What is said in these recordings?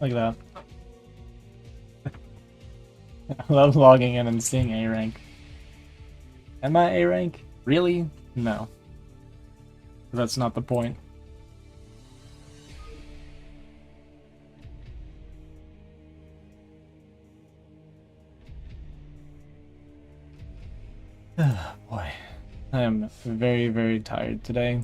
Look at that. I love logging in and seeing A rank. Am I A rank? Really? No. That's not the point. Oh, boy. I am very, very tired today.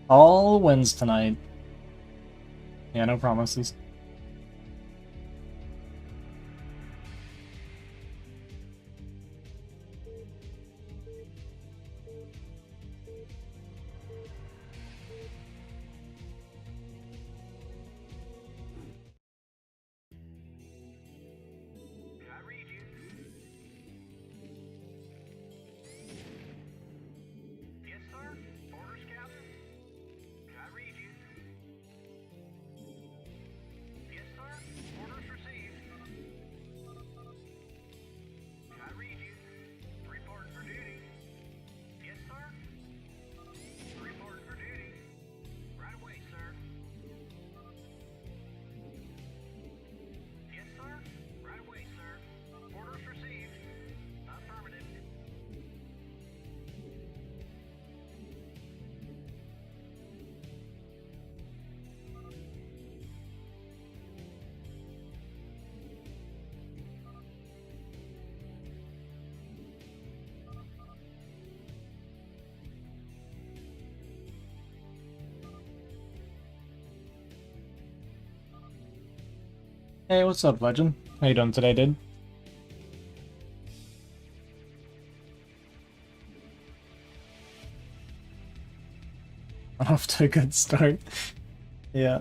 All wins tonight. Yeah, no promises. Hey, what's up, Legend? How you doing today, dude? Off to a good start. Yeah.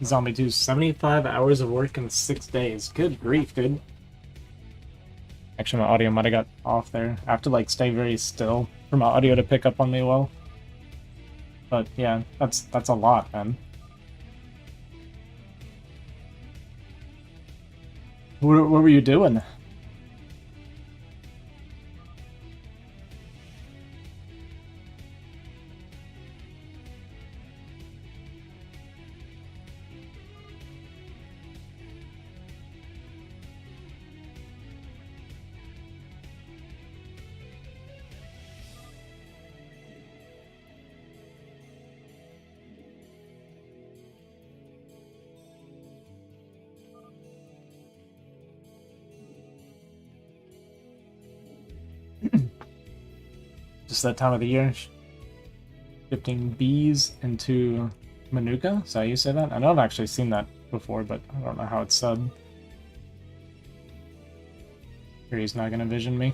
Zombie 2, 75 hours of work in 6 days. Good grief, dude. Actually, my audio might have got off there. I have to, like, stay very still for my audio to pick up on me well. But, yeah, that's a lot, man. What were you doing? Just that time of the year. Shifting bees into Manuka? Is that how you say that? I know I've actually seen that before, but I don't know how it's said. Sure, he's not gonna vision me.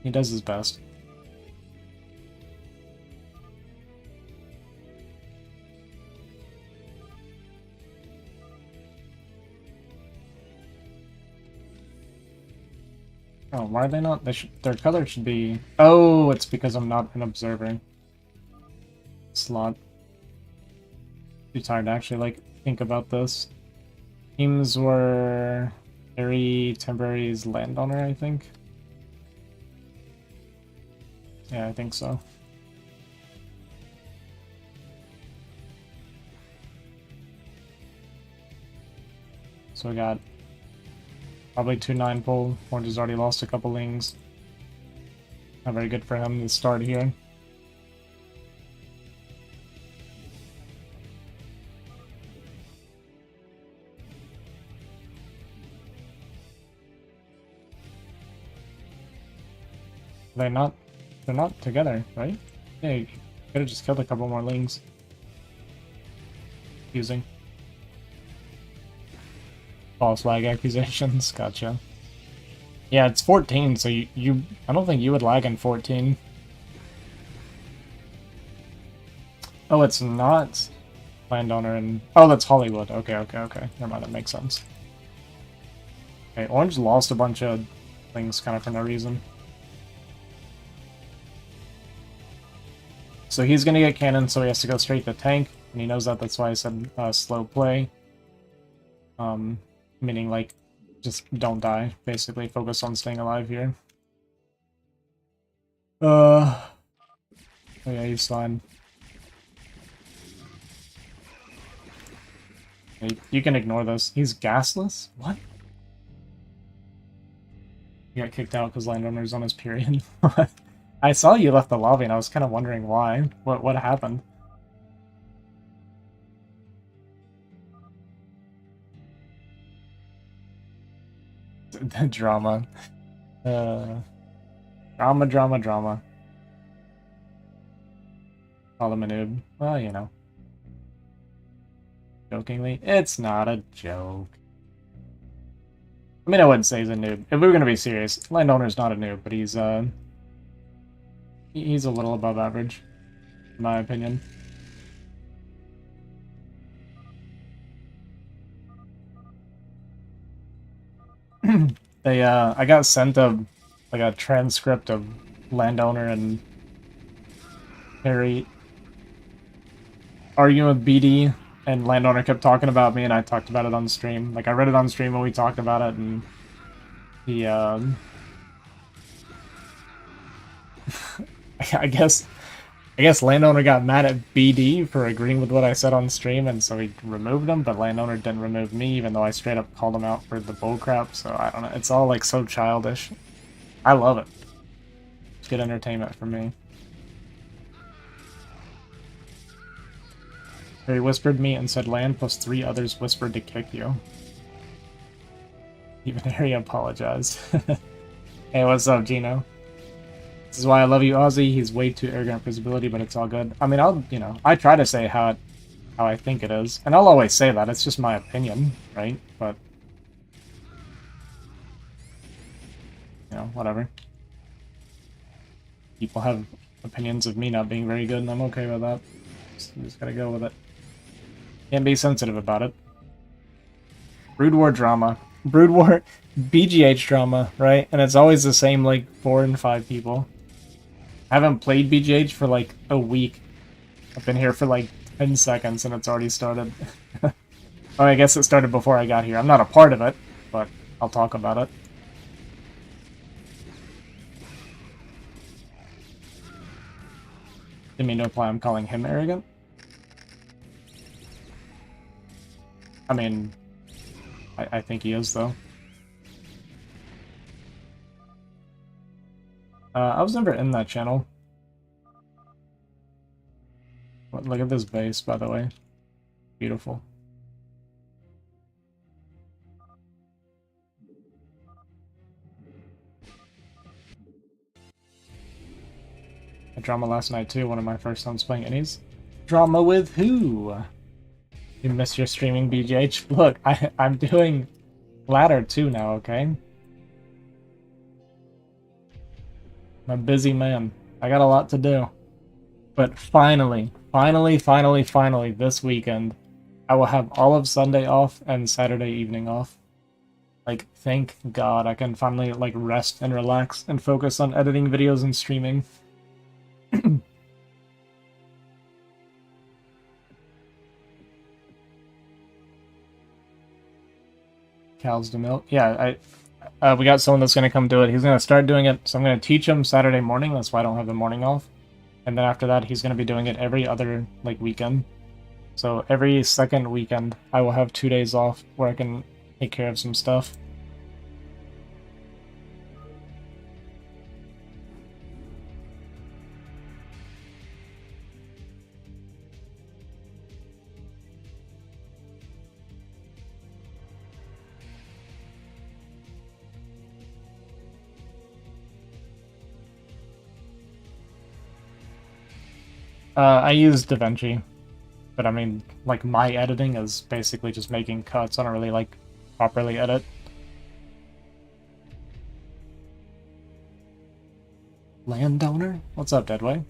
He does his best. Oh, why are they not? Their color should be... Oh, it's because I'm not an observer. Slot. Too tired to actually, like, think about this. Teams were... Harry Temporary's landowner, I think. Yeah, I think so. So we got probably 2 9-pull. Orange has already lost a couple lings. Not very good for him to start here. They're not together, right? Yeah, you could have just killed a couple more lings. Confusing. False flag accusations, gotcha. Yeah, it's 14, so you I don't think you would lag in 14. Oh, it's not landowner and... Oh, that's Hollywood. Okay. Never mind, that makes sense. Okay, Orange lost a bunch of things kind of for no reason. So he's gonna get cannon, so he has to go straight to tank, and he knows that, that's why I said slow play. Meaning, like, just don't die, basically. Focus on staying alive here. Oh yeah, he's fine. You can ignore this. He's gasless? What? He got kicked out because landowner's on his period. I saw you left the lobby and I was kind of wondering why. What happened? Drama. Drama. Call him a noob. Well, you know. Jokingly. It's not a joke. I mean, I wouldn't say he's a noob. If we were gonna be serious, landowner's not a noob, but he's a little above average, in my opinion. I got sent like a transcript of landowner and Harry arguing with BD, and landowner kept talking about me, and I talked about it on stream. Like, I read it on stream when we talked about it, and he I guess landowner got mad at BD for agreeing with what I said on stream, and so he removed him, but landowner didn't remove me, even though I straight up called him out for the bullcrap, so I don't know. It's all, like, so childish. I love it. It's good entertainment for me. Harry whispered me and said land plus 3 others whispered to kick you. Even Harry apologized. Hey, what's up, Gino? This is why I love you, Ozzy. He's way too arrogant for his ability, but it's all good. I mean, I try to say how I think it is, and I'll always say that. It's just my opinion, right? But, you know, whatever. People have opinions of me not being very good, and I'm okay with that. Just gotta go with it. Can't be sensitive about it. Brood War drama. Brood War BGH drama, right? And it's always the same, like, 4 and 5 people. I haven't played BGH for, like, a week. I've been here for, like, 10 seconds and it's already started. Oh, I guess it started before I got here. I'm not a part of it, but I'll talk about it. Didn't mean to imply I'm calling him arrogant. I mean, I think he is, though. I was never in that channel. Look at this base, by the way. Beautiful. I drama last night, too, one of my first times playing Innies. Drama with who? You missed your streaming, BGH? Look, I'm doing Ladder too now, okay? I'm a busy man. I got a lot to do. But finally, this weekend, I will have all of Sunday off and Saturday evening off. Like, thank God I can finally, like, rest and relax and focus on editing videos and streaming. Cows to milk. Yeah, we got someone that's going to come do it. He's going to start doing it, so I'm going to teach him Saturday morning. That's why I don't have the morning off. And then after that, he's going to be doing it every other, like, weekend. So every second weekend, I will have 2 days off where I can take care of some stuff. I use DaVinci, but I mean, like, my editing is basically just making cuts. I don't really, like, properly edit. Landowner? What's up, Deadway?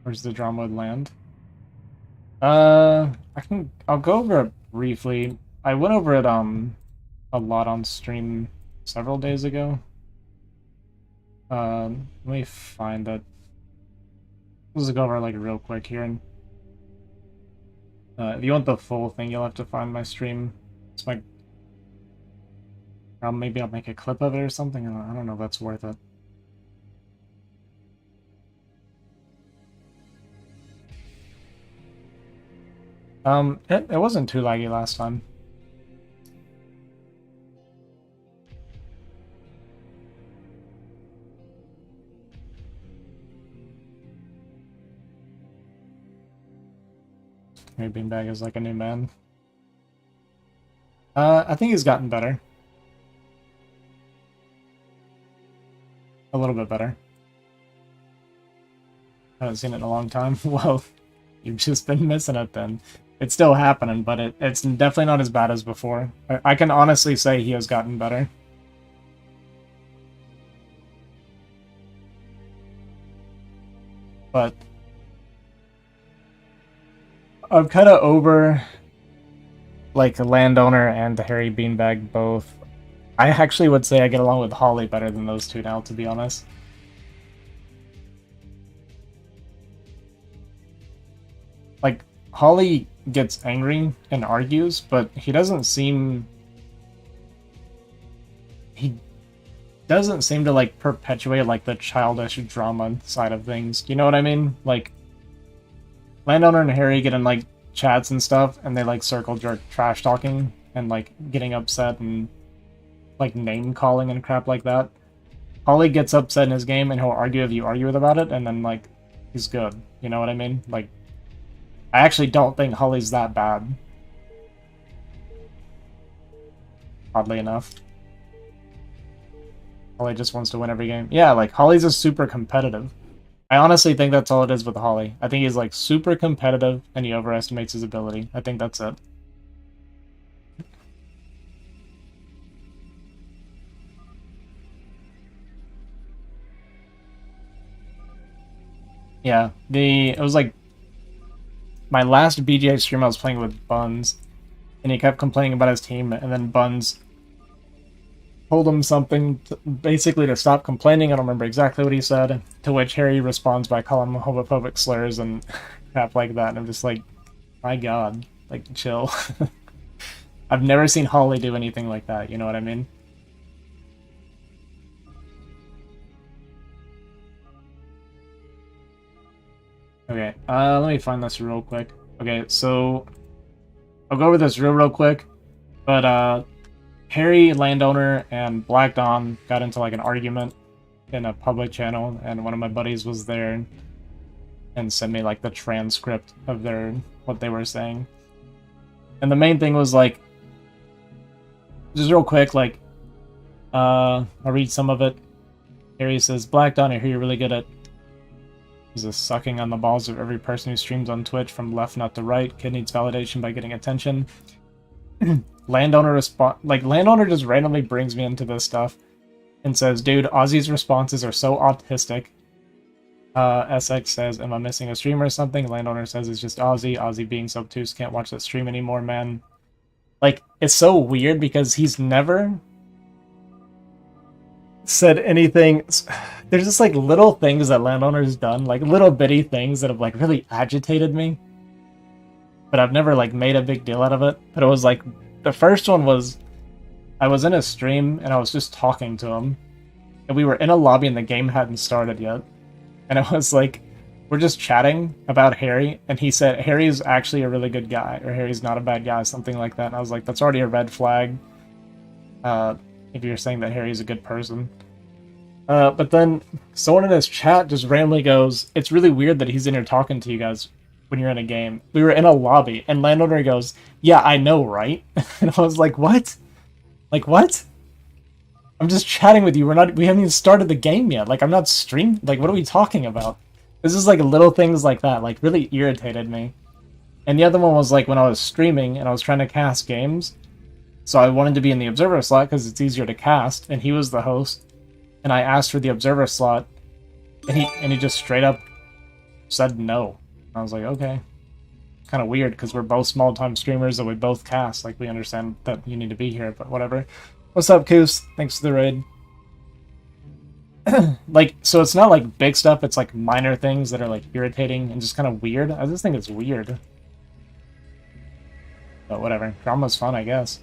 Where's the drama with land? I'll go over it briefly. I went over it, a lot on stream several days ago. Let me find that. Let's go over, like, real quick here. And if you want the full thing, you'll have to find my stream. It's my... maybe I'll make a clip of it or something. I don't know if that's worth it. It wasn't too laggy last time. Maybe Beanbag is like a new man. I think he's gotten better. A little bit better. I haven't seen it in a long time. Well, you've just been missing it then. It's still happening, but it's definitely not as bad as before. I can honestly say he has gotten better. But I'm kind of over, like, the landowner and the Harry Beanbag both. I actually would say I get along with Holly better than those two now, to be honest. Like, Holly gets angry and argues, but he doesn't seem to, like, perpetuate, like, the childish drama side of things. You know what I mean? Like, Landowner and Harry get in, like, chats and stuff, and they, like, circle jerk trash talking and, like, getting upset and, like, name calling and crap like that. Holly gets upset in his game and he'll argue if you argue with about it, and then, like, he's good. You know what I mean? Like, I actually don't think Holly's that bad. Oddly enough. Holly just wants to win every game. Yeah, like, Holly's just super competitive. I honestly think that's all it is with Holly. I think he's, like, super competitive and he overestimates his ability. I think that's it. Yeah, it was like my last BGH stream I was playing with Buns, and he kept complaining about his team, and then Buns told him something basically to stop complaining. I don't remember exactly what he said, to which Harry responds by calling him homophobic slurs and crap like that, and I'm just like, my god, like, chill. I've never seen Holly do anything like that, you know what I mean? Okay, let me find this real quick. Okay, so I'll go over this real quick, but Harry, Landowner, and Black Dawn got into, like, an argument, in a public channel, and one of my buddies was there and sent me like the transcript of what they were saying. And the main thing was like, just real quick, like, I'll read some of it. Harry says, Black Dawn, I hear you're really good at sucking on the balls of every person who streams on Twitch from left not to right. Kid needs validation by getting attention. Landowner just randomly brings me into this stuff and says, dude, Ozzy's responses are so autistic. SX says, am I missing a stream or something? Landowner says it's just Ozzy. Ozzy being so obtuse, can't watch that stream anymore, man. Like, it's so weird because he's never said anything. There's just like little things that Landowner's done, like little bitty things that have like really agitated me. But I've never like made a big deal out of it. But it was like, the first one was, I was in a stream and I was just talking to him. And we were in a lobby and the game hadn't started yet. And it was like, we're just chatting about Harry, and he said, Harry's actually a really good guy, or Harry's not a bad guy, something like that. And I was like, that's already a red flag, if you're saying that Harry's a good person. But then someone in his chat just randomly goes, it's really weird that he's in here talking to you guys when you're in a game. We were in a lobby, and Landowner goes, yeah, I know, right? And I was like, what? Like, what? I'm just chatting with you. We haven't even started the game yet. Like, I'm not streaming. Like, what are we talking about? This is like little things like that, like really irritated me. And the other one was like when I was streaming and I was trying to cast games. So I wanted to be in the observer slot because it's easier to cast, and he was the host. And I asked for the observer slot, and he just straight up said no. I was like, okay. Kind of weird because we're both small-time streamers and we both cast. Like, we understand that you need to be here, but whatever. What's up, Koos? Thanks for the raid. Like, so it's not like big stuff, it's like minor things that are like irritating and just kind of weird. I just think it's weird. But whatever. Drama's fun, I guess.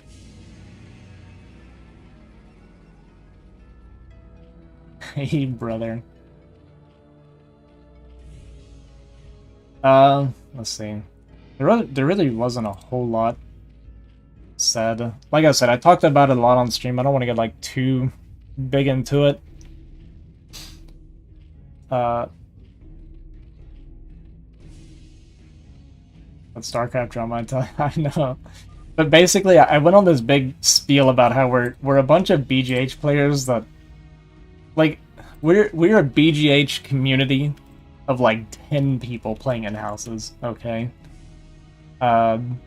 Hey, brother. Let's see. There really wasn't a whole lot said. Like I said, I talked about it a lot on stream. I don't want to get like too big into it. That Starcraft drama, I know. But basically, I went on this big spiel about how we're a bunch of BGH players that, like, we're a BGH community of like 10 people playing in houses, okay? And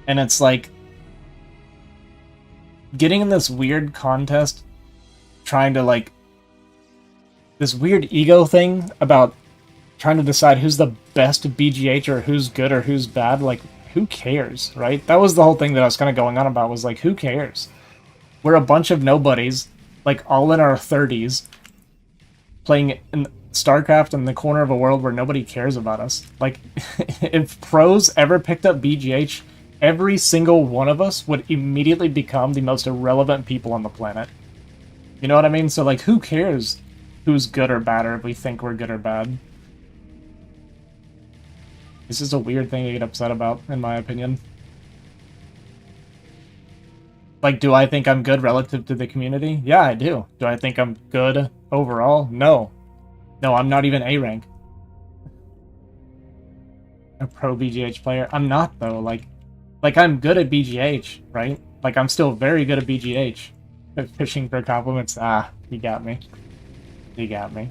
it's like getting in this weird contest, trying to like this weird ego thing about trying to decide who's the best BGH or who's good or who's bad. Like, who cares, right? That was the whole thing that I was kind of going on about, was like, who cares? We're a bunch of nobodies, like all in our 30s, playing in Starcraft in the corner of a world where nobody cares about us. Like, if pros ever picked up BGH, every single one of us would immediately become the most irrelevant people on the planet. You know what I mean? So, like, who cares who's good or bad, or if we think we're good or bad? This is a weird thing to get upset about, in my opinion. Like, do I think I'm good relative to the community? Yeah, I do. Do I think I'm good overall? No. No, I'm not even A rank. A pro BGH player. I'm not, though. Like I'm good at BGH, right? Like, I'm still very good at BGH. Fishing for compliments. Ah, you got me. You got me.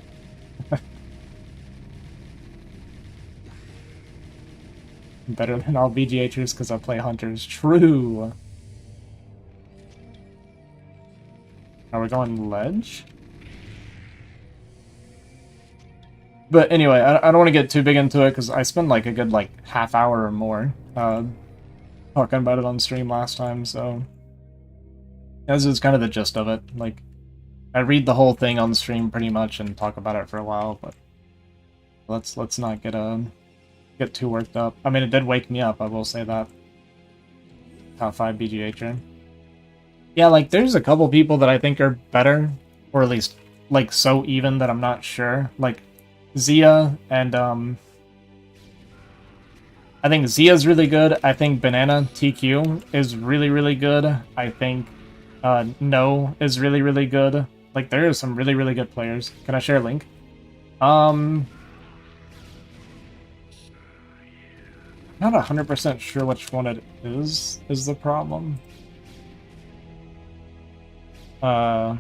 Better than all BGHers because I play hunters. True. Are we going ledge? But anyway, I don't want to get too big into it because I spent like a good like half hour or more talking about it on stream last time, so this is kind of the gist of it. Like, I read the whole thing on stream pretty much and talk about it for a while, but let's not get too worked up. I mean, it did wake me up, I will say that. Top 5 BGHer. Yeah, like, there's a couple people that I think are better, or at least, like, so even that I'm not sure. Like, Zia and, I think Zia's really good. I think Banana TQ is really, really good. I think, No is really, really good. Like, there are some really, really good players. Can I share a link? Not 100% sure which one it is the problem. I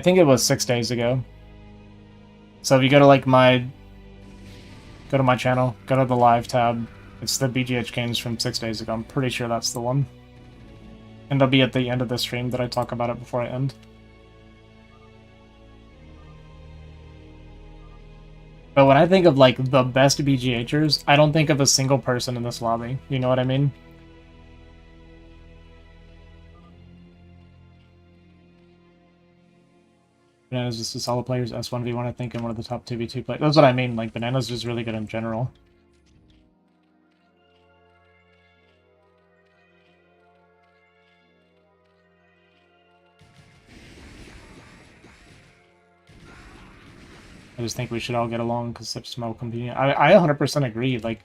think it was 6 days ago. So if you go to like go to my channel, go to the live tab, it's the BGH Games from 6 days ago. I'm pretty sure that's the one. And it'll be at the end of the stream that I talk about it before I end. But when I think of like the best BGHers, I don't think of a single person in this lobby. You know what I mean? Bananas just a solid players, S1v1 I think, and one of the top 2v2 players. That's what I mean, like Bananas just really good in general. I just think we should all get along because such small community. I 100% agree. Like,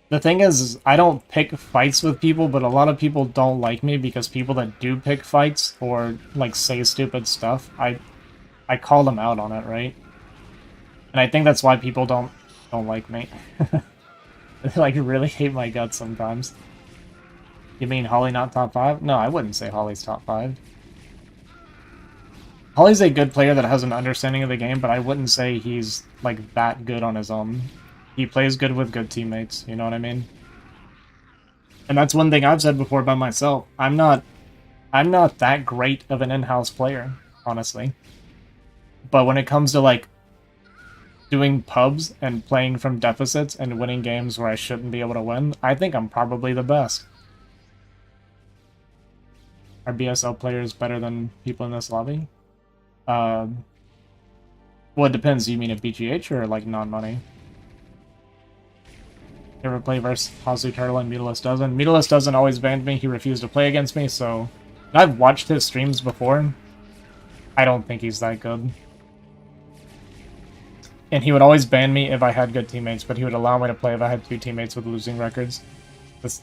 the thing is I don't pick fights with people, but a lot of people don't like me because people that do pick fights or like say stupid stuff, I call them out on it, right? And I think that's why people don't like me. They like really hate my guts sometimes. You mean Holly not top 5? No, I wouldn't say Holly's top 5. Holly's a good player that has an understanding of the game, but I wouldn't say he's like that good on his own. He plays good with good teammates, you know what I mean? And that's one thing I've said before by myself. I'm not that great of an in-house player, honestly. But when it comes to like doing pubs and playing from deficits and winning games where I shouldn't be able to win, I think I'm probably the best. Are BSL players better than people in this lobby? Well, it depends. You mean at BGH or like non-money? Ever play versus Hazu Turtle and Mutalist doesn't? Mutalist doesn't always ban me. He refused to play against me, so... And I've watched his streams before. I don't think he's that good. And he would always ban me if I had good teammates, but he would allow me to play if I had 2 teammates with losing records.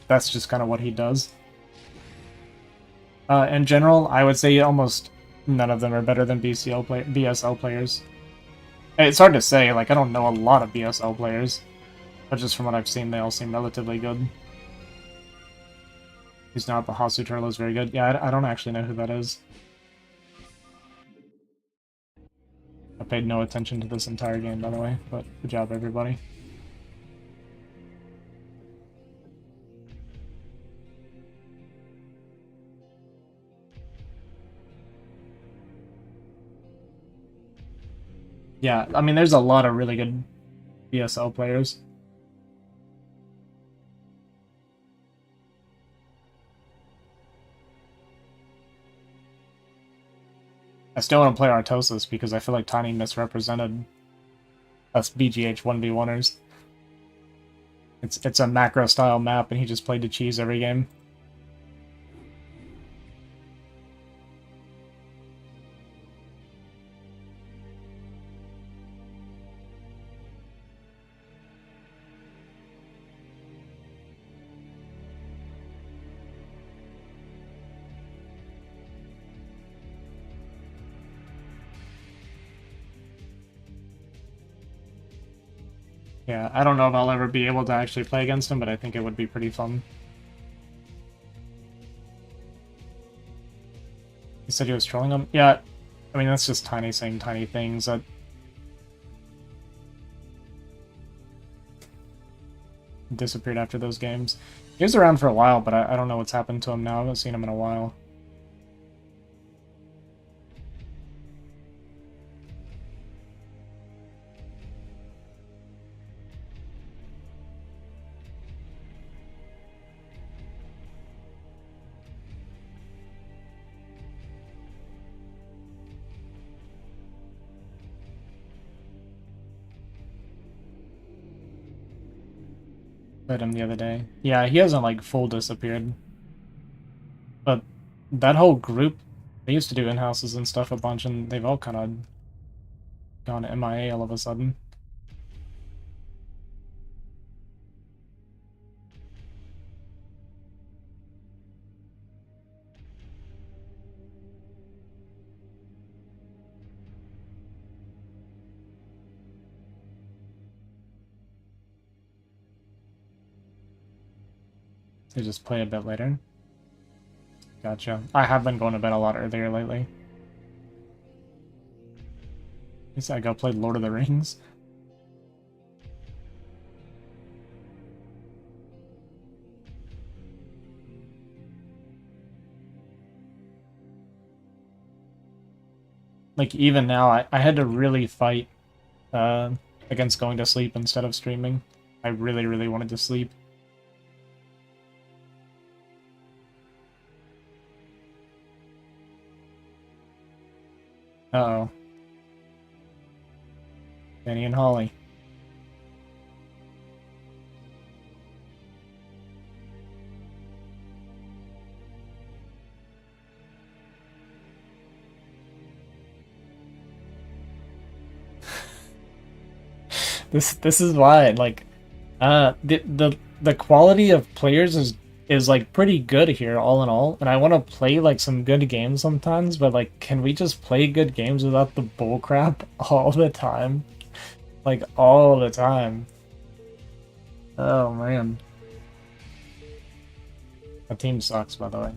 That's just kind of what he does. In general, I would say almost none of them are better than BSL players. It's hard to say, like, I don't know a lot of BSL players, but just from what I've seen, they all seem relatively good. He's not, the Hasu Turtle is very good. Yeah, I don't actually know who that is. I paid no attention to this entire game, by the way, but good job, everybody. Yeah, I mean, there's a lot of really good BSL players. I still want to play Artosis because I feel like Tiny misrepresented us BGH 1v1ers. It's a macro-style map, and he just played to cheese every game. Yeah, I don't know if I'll ever be able to actually play against him, but I think it would be pretty fun. He said he was trolling him? Yeah, I mean, that's just Tiny saying tiny things. That disappeared after those games. He was around for a while, but I don't know what's happened to him now. I haven't seen him in a while. Played him the other day. Yeah, he hasn't, like, full disappeared. But that whole group, they used to do in-houses and stuff a bunch, and they've all kind of gone MIA all of a sudden. They just play a bit later. Gotcha. I have been going to bed a lot earlier lately. At least I go play Lord of the Rings. Like, even now, I had to really fight against going to sleep instead of streaming. I really, really wanted to sleep. Uh-oh. Danny and Holly. This is why, like, the quality of players is like pretty good here, all in all. And I want to play like some good games sometimes, but like, can we just play good games without the bullcrap all the time? Like, all the time. Oh man. My team sucks, by the way.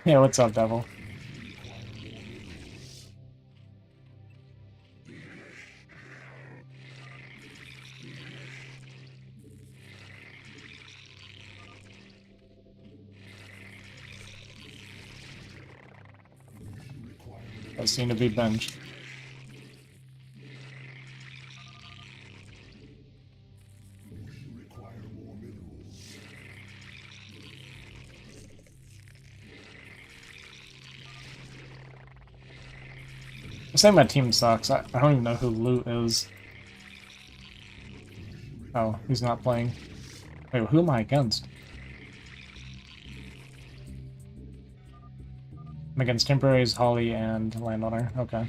Yeah, what's up, Devil? I seem to be benched. I say my team sucks. I don't even know who Loot is. Oh, he's not playing. Wait, who am I against? I'm against Temporaries, Holly, and Landowner. Okay.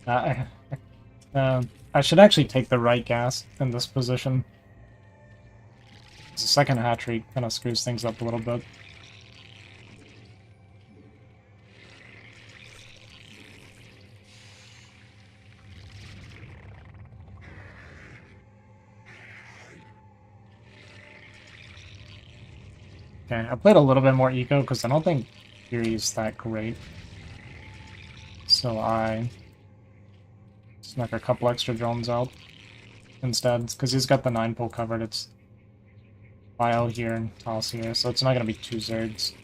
Uh, I should actually take the right gas in this position. The second hatchery kind of screws things up a little bit. Okay, I played a little bit more eco because I don't think Fury's that great. So I snuck a couple extra drones out instead, because he's got the 9-pull covered. It's Bio here and Toss here, so it's not going to be 2 Zergs.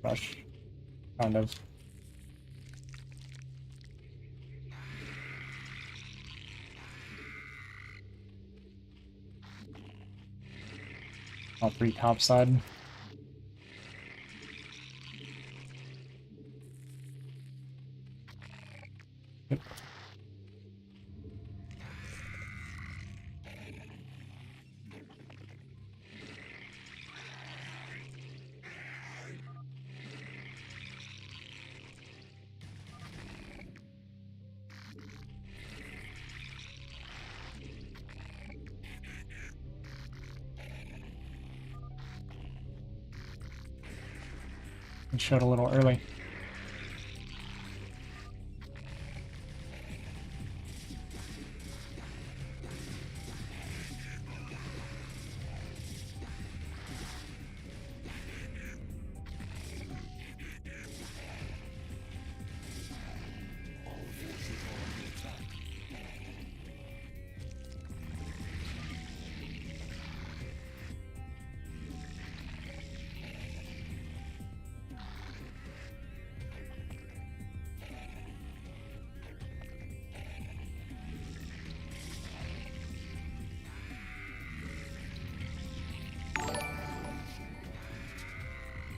Rush. Kind of. All 3 topside. Yep. It showed a little early.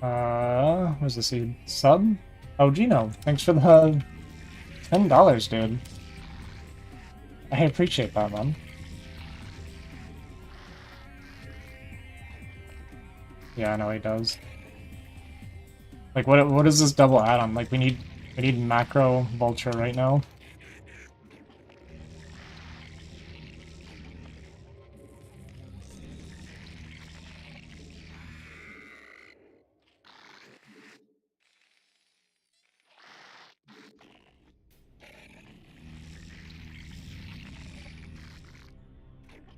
Where's the seed? Sub? Oh, Gino, thanks for the $10, dude. I appreciate that, man. Yeah, I know he does. Like, what is this double add-on? Like, we need macro vulture right now.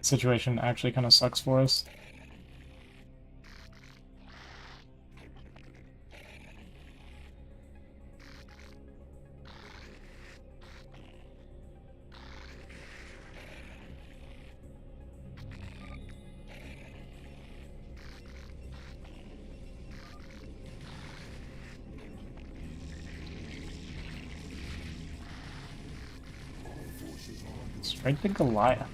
Situation actually kind of sucks for us. Straight to Goliath.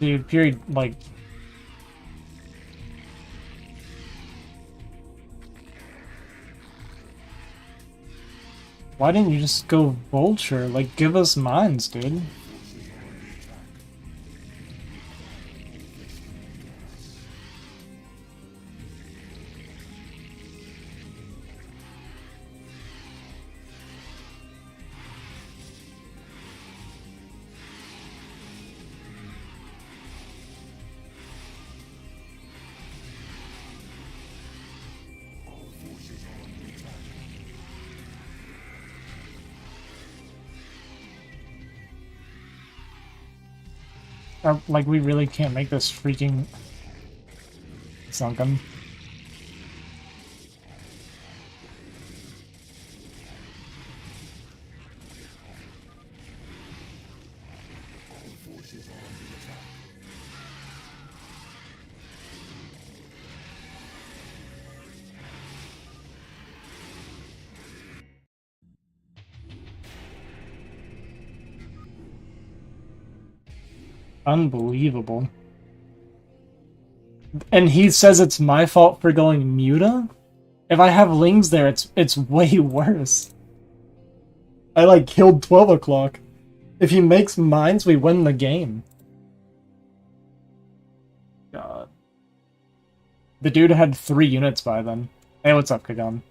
Dude, period, like... Why didn't you just go Vulture? Like, give us mines, dude. Like, we really can't make this freaking... sunken. Unbelievable. And he says it's my fault for going Muta? If I have Lings there, it's way worse. I, like, killed 12 o'clock. If he makes mines, we win the game. God. The dude had 3 units by then. Hey, what's up, Kagan?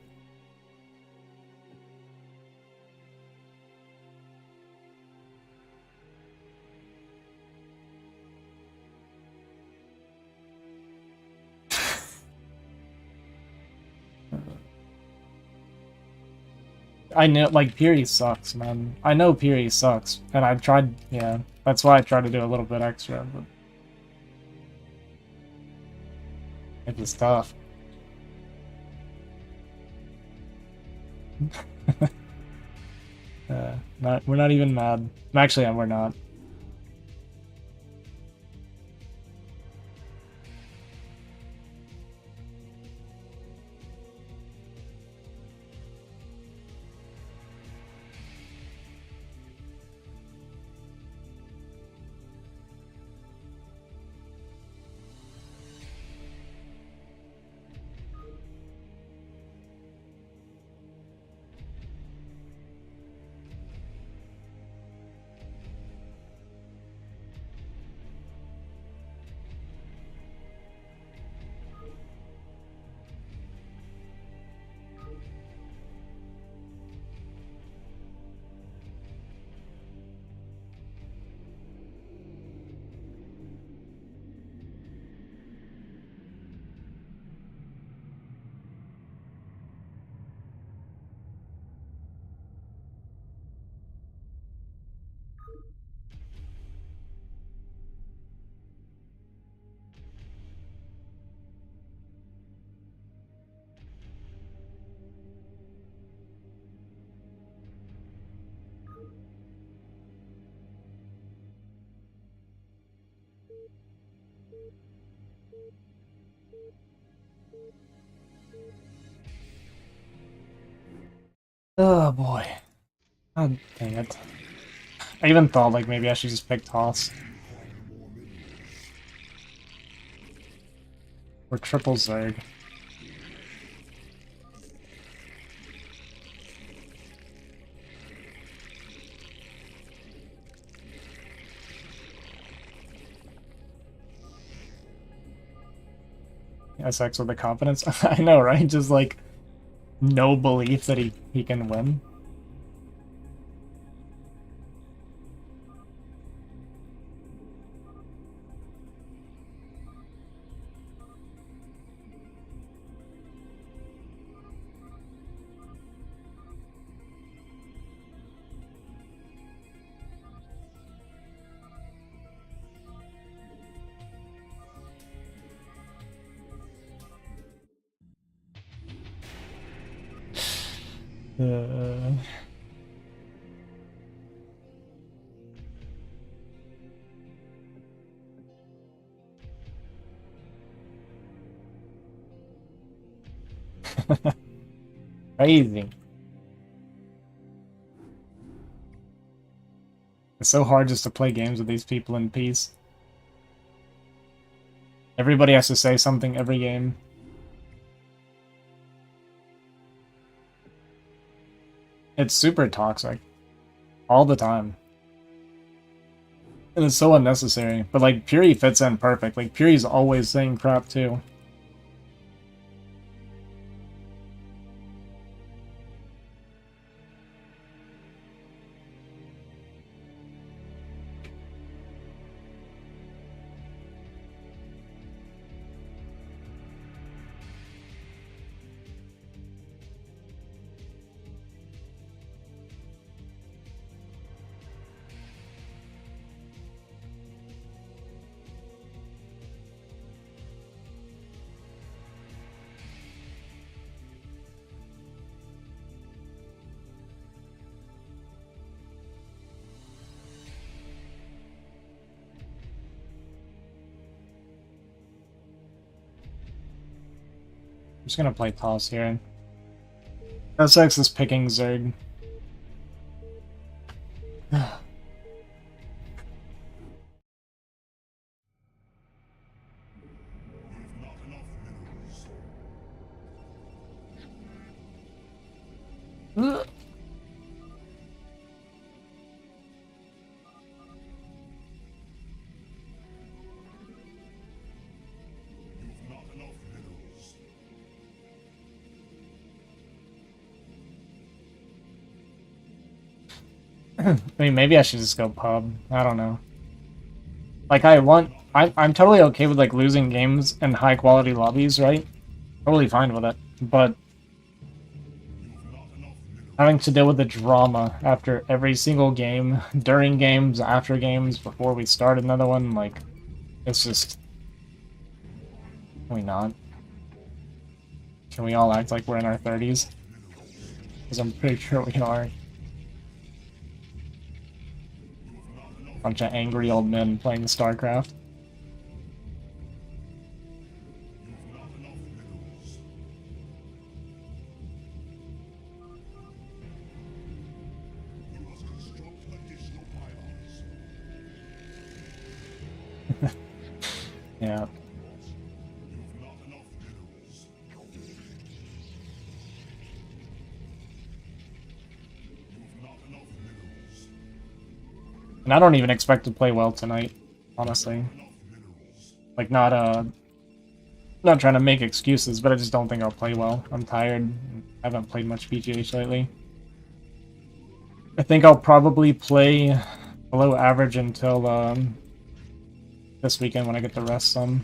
I know, like, Piri sucks, man. I know Piri sucks, and I tried, yeah. That's why I tried to do a little bit extra, but... it was tough. We're not even mad. Actually, we're not. Oh boy. God dang it. I even thought like maybe I should just pick toss. Or triple Zerg. SX with the confidence. I know, right? Just like no belief that he can win. Uh... Crazy. It's so hard just to play games with these people in peace. Everybody has to say something every game. It's super toxic. All the time. And it's so unnecessary. But like, Fury fits in perfect. Like, Fury's always saying crap too. I'm just gonna play toss here. SX is picking Zerg. I mean, maybe I should just go pub. I don't know. Like, I'm totally okay with, like, losing games in high-quality lobbies, right? Totally fine with it. But having to deal with the drama after every single game, during games, after games, before we start another one, like, it's just... Can we not? Can we all act like we're in our 30s? Because I'm pretty sure we are. Bunch of angry old men playing Starcraft. Yeah. And I don't even expect to play well tonight, honestly. Like, not trying to make excuses, but I just don't think I'll play well. I'm tired. I haven't played much BGH lately. I think I'll probably play below average until this weekend when I get to rest some.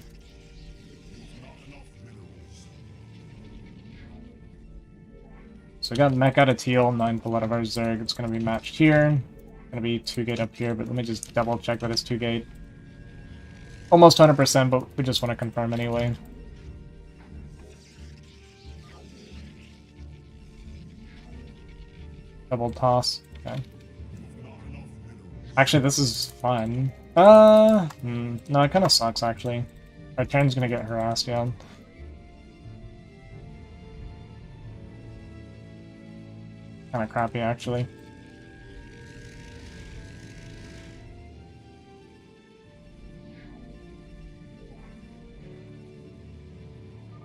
So we got mech out of teal, 9 pull out of our Zerg. It's going to be matched here. Going to be 2-gate up here, but let me just double check that it's 2-gate. Almost 100%, but we just want to confirm anyway. Double toss. Okay. Actually, this is fun. No, it kind of sucks, actually. Our turn's gonna get harassed, yeah. Kinda crappy, actually.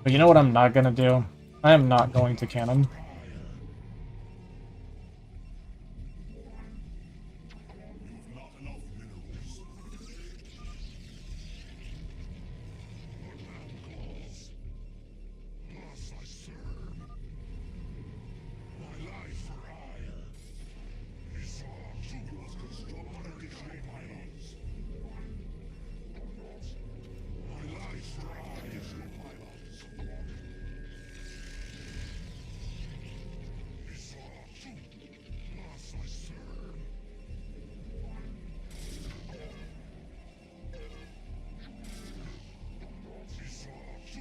But you know what I'm not gonna do? I am not going to cannon.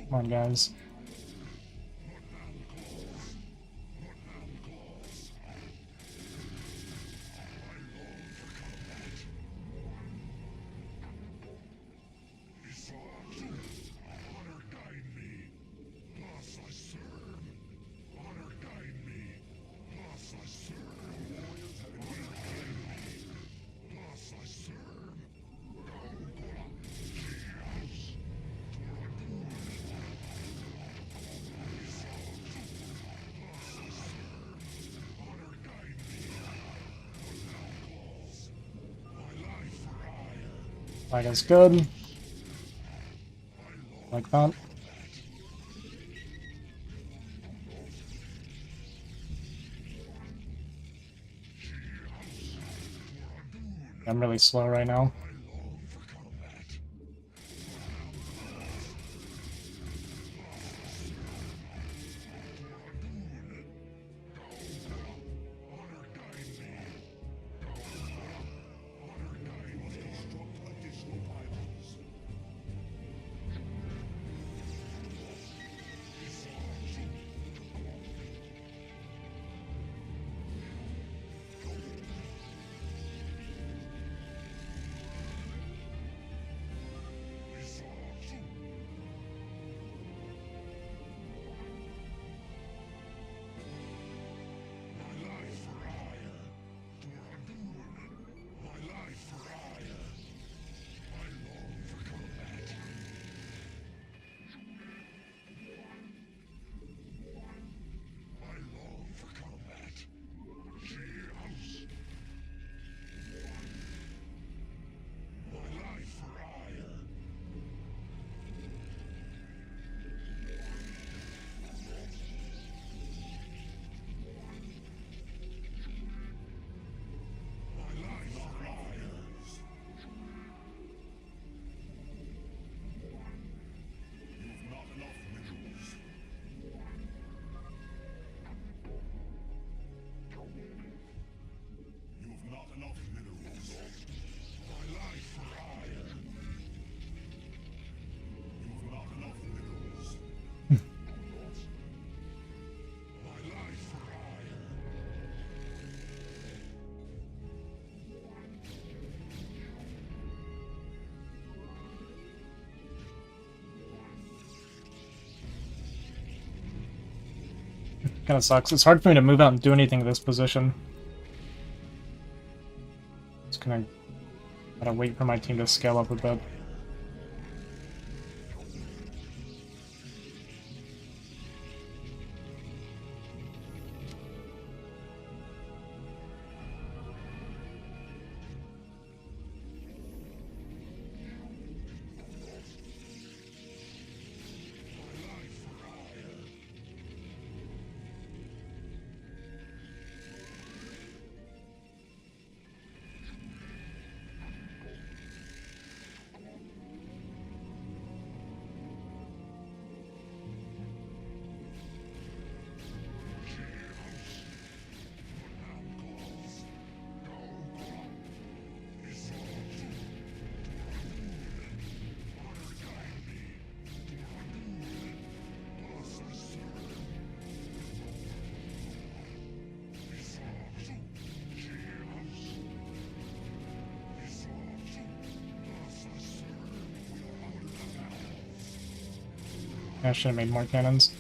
Come on, guys. That is good. Like that. I'm really slow right now. Kinda sucks. It's hard for me to move out and do anything in this position. Just gotta wait for my team to scale up a bit. I should have made more cannons.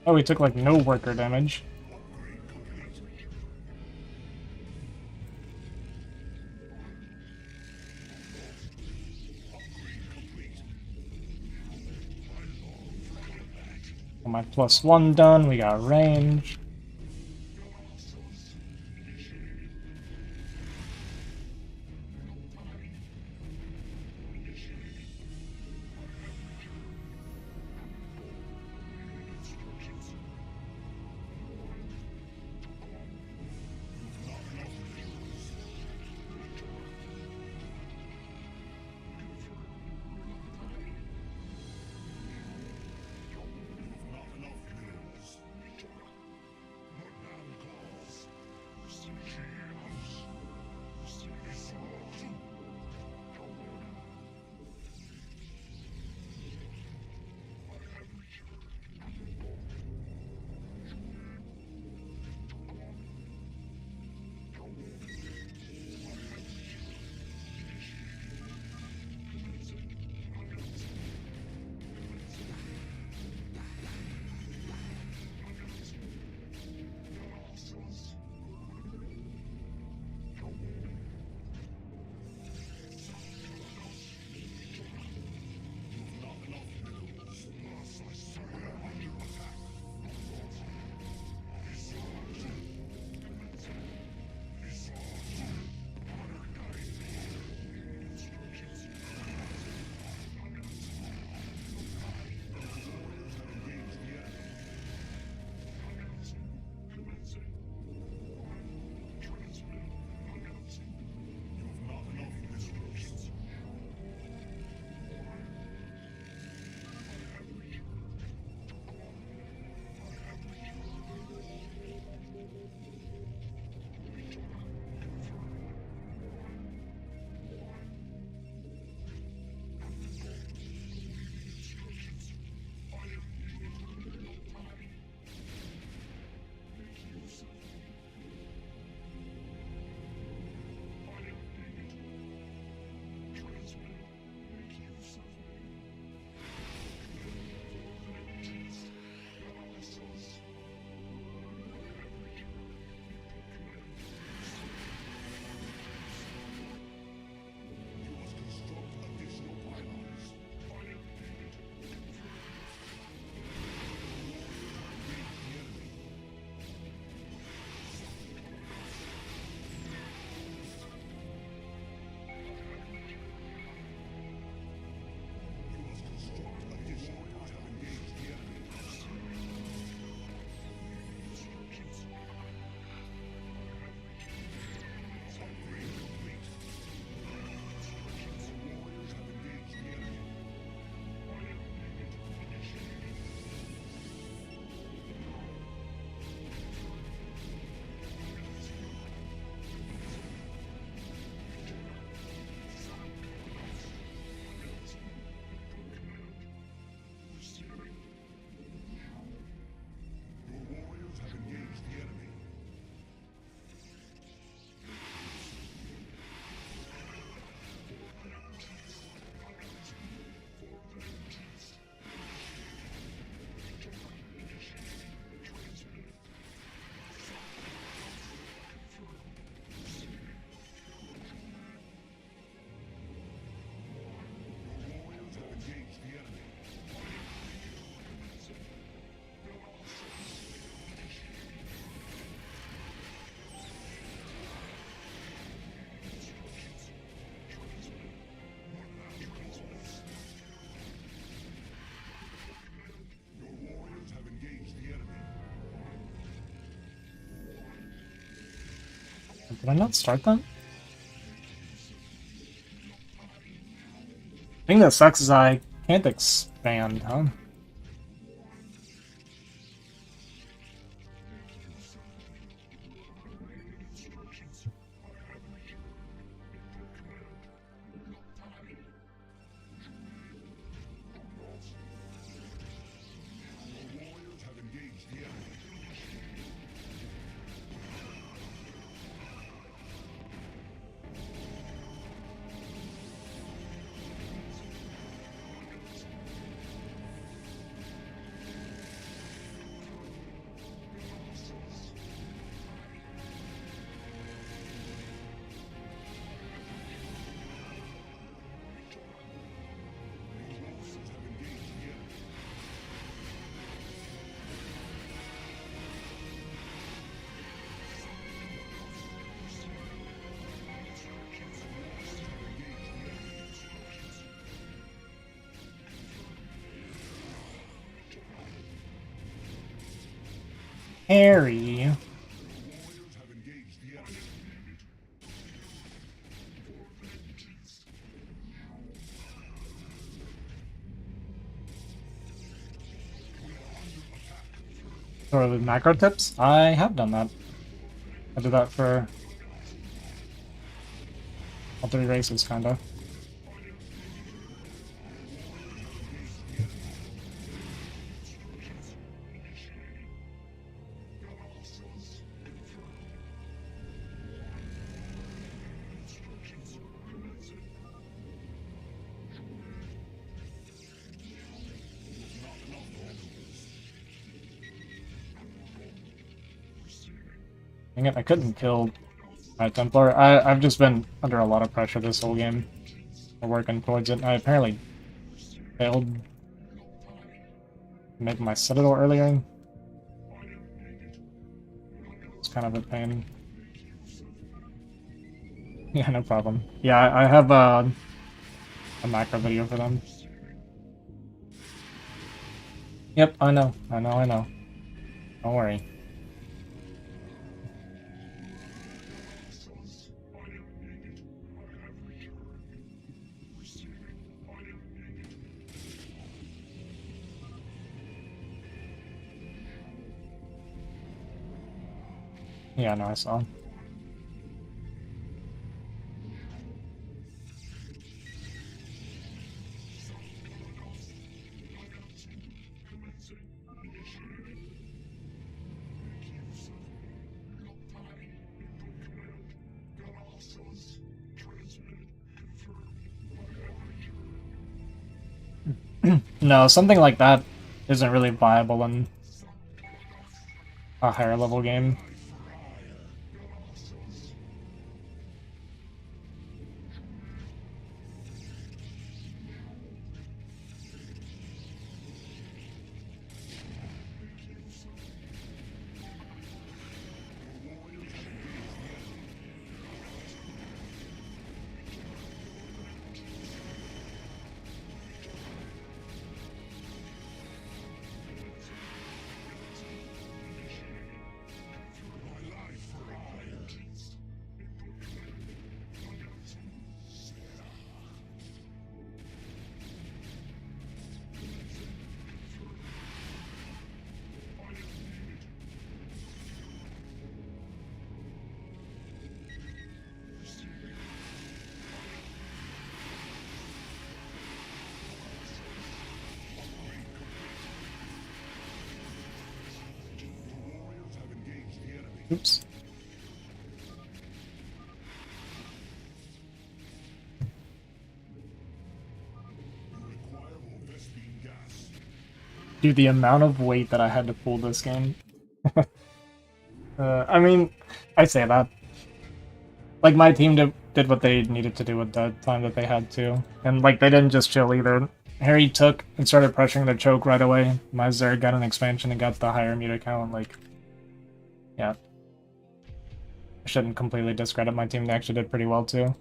Oh, we took like no worker damage. My +1 done, we got range. Did I not start that? The thing that sucks is I can't expand, huh? Harry. Or with macro tips? I have done that. I did that for all 3 races, kinda. Dang it, I couldn't kill my Templar. I've just been under a lot of pressure this whole game. We're working towards it. I apparently failed to make my Citadel earlier. It's kind of a pain. Yeah, no problem. Yeah, I have a macro video for them. Yep, I know. Don't worry. Yeah, no, I saw. No, something like that isn't really viable in a higher level game. Oops. Dude, the amount of weight that I had to pull this game. I mean, I say that. Like, my team did what they needed to do with the time that they had to. And, like, they didn't just chill either. Harry took and started pressuring their choke right away. My Zerg got an expansion and got the higher meter count. Like, yeah. I shouldn't completely discredit my team. They actually did pretty well, too.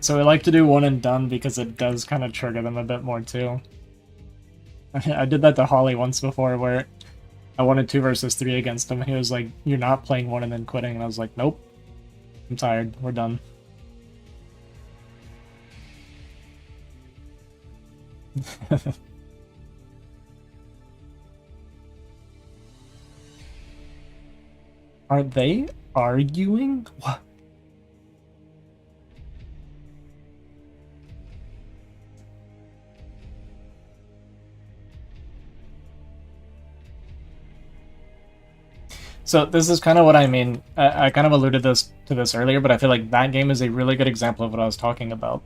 So we like to do one and done because it does kind of trigger them a bit more too. I did that to Holly once before where I wanted 2 versus 3 against him. He was like, "You're not playing one and then quitting." And I was like, "Nope. I'm tired. We're done." Are they arguing? What? So this is kind of what I mean. I kind of alluded to this earlier, but I feel like that game is a really good example of what I was talking about.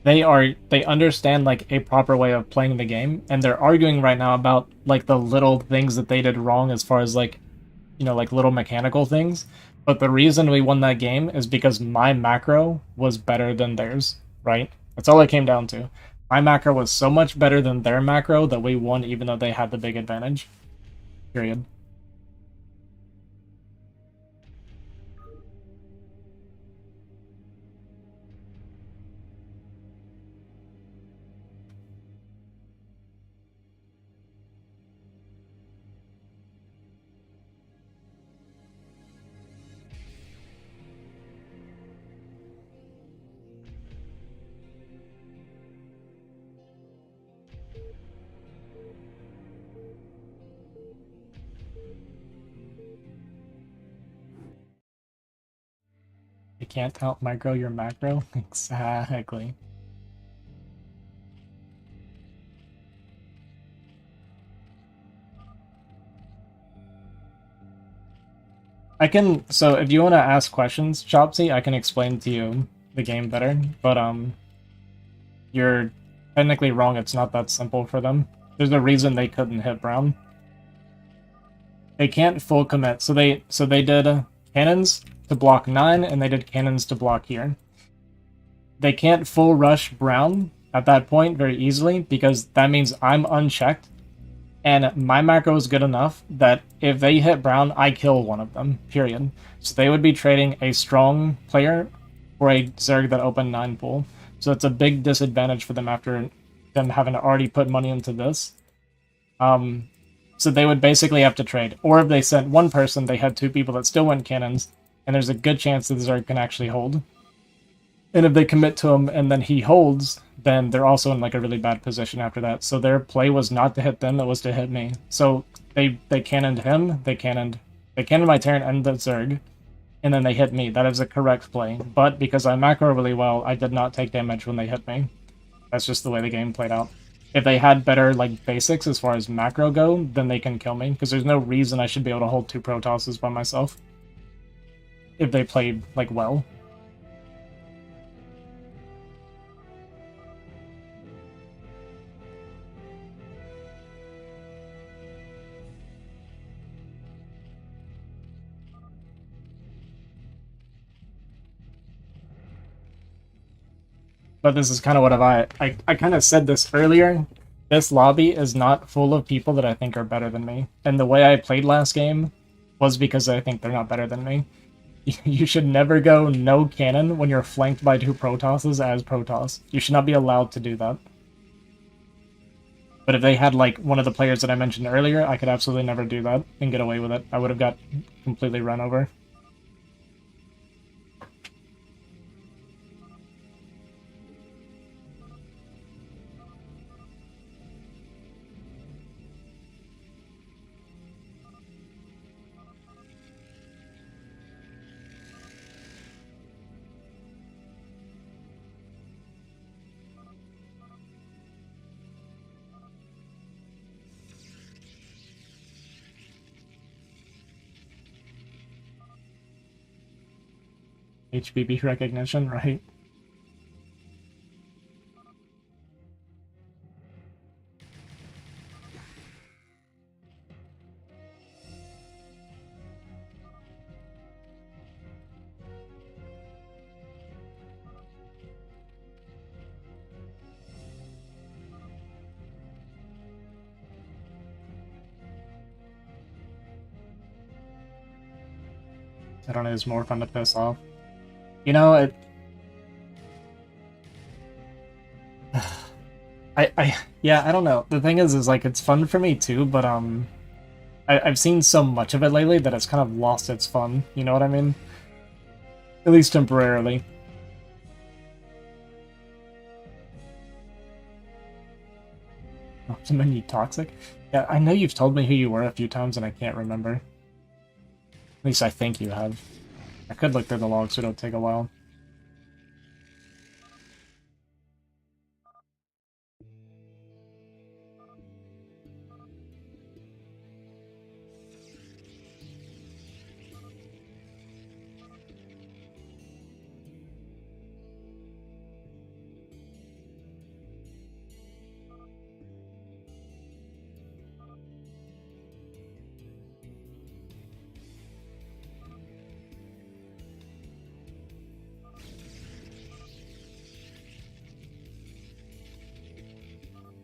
They understand like a proper way of playing the game, and they're arguing right now about like the little things that they did wrong as far as like, you know, like little mechanical things. But the reason we won that game is because my macro was better than theirs, right? That's all it came down to. My macro was so much better than their macro that we won even though they had the big advantage. Period. You can't out micro your macro. Exactly. I can, so if you want to ask questions, Chopsy, I can explain to you the game better, but you're technically wrong. It's not that simple for them. There's a reason they couldn't hit Brown. They can't full commit. So they did cannons to block 9 and they did cannons to block here. They can't full rush Brown at that point very easily because that means I'm unchecked and my macro is good enough that if they hit Brown, I kill one of them, period. So they would be trading a strong player for a Zerg that opened 9 pool. So it's a big disadvantage for them after them having already put money into this. So they would basically have to trade. Or if they sent one person, they had 2 people that still went cannons, and there's a good chance that the Zerg can actually hold. And if they commit to him and then he holds, then they're also in like a really bad position after that. So their play was not to hit them, it was to hit me. So they cannoned him, they cannoned my Terran and the Zerg, and then they hit me. That is a correct play. But because I macro really well, I did not take damage when they hit me. That's just the way the game played out. If they had better like basics as far as macro go, then they can kill me, because there's no reason I should be able to hold 2 Protosses by myself. If they played like well. But this is kind of what I kind of said this earlier. This lobby is not full of people that I think are better than me. And the way I played last game was because I think they're not better than me. You should never go no cannon when you're flanked by 2 Protosses as Protoss. You should not be allowed to do that. But if they had like one of the players that I mentioned earlier, I could absolutely never do that and get away with it. I would have got completely run over. HBB recognition, right? I don't know, it's more fun to piss off. You know, Yeah, I don't know. The thing is like, it's fun for me too, but, I've seen so much of it lately that it's kind of lost its fun, you know what I mean? At least temporarily. Something you toxic? Yeah, I know you've told me who you were a few times and I can't remember. At least I think you have. I could look through the logs, so it'll take a while.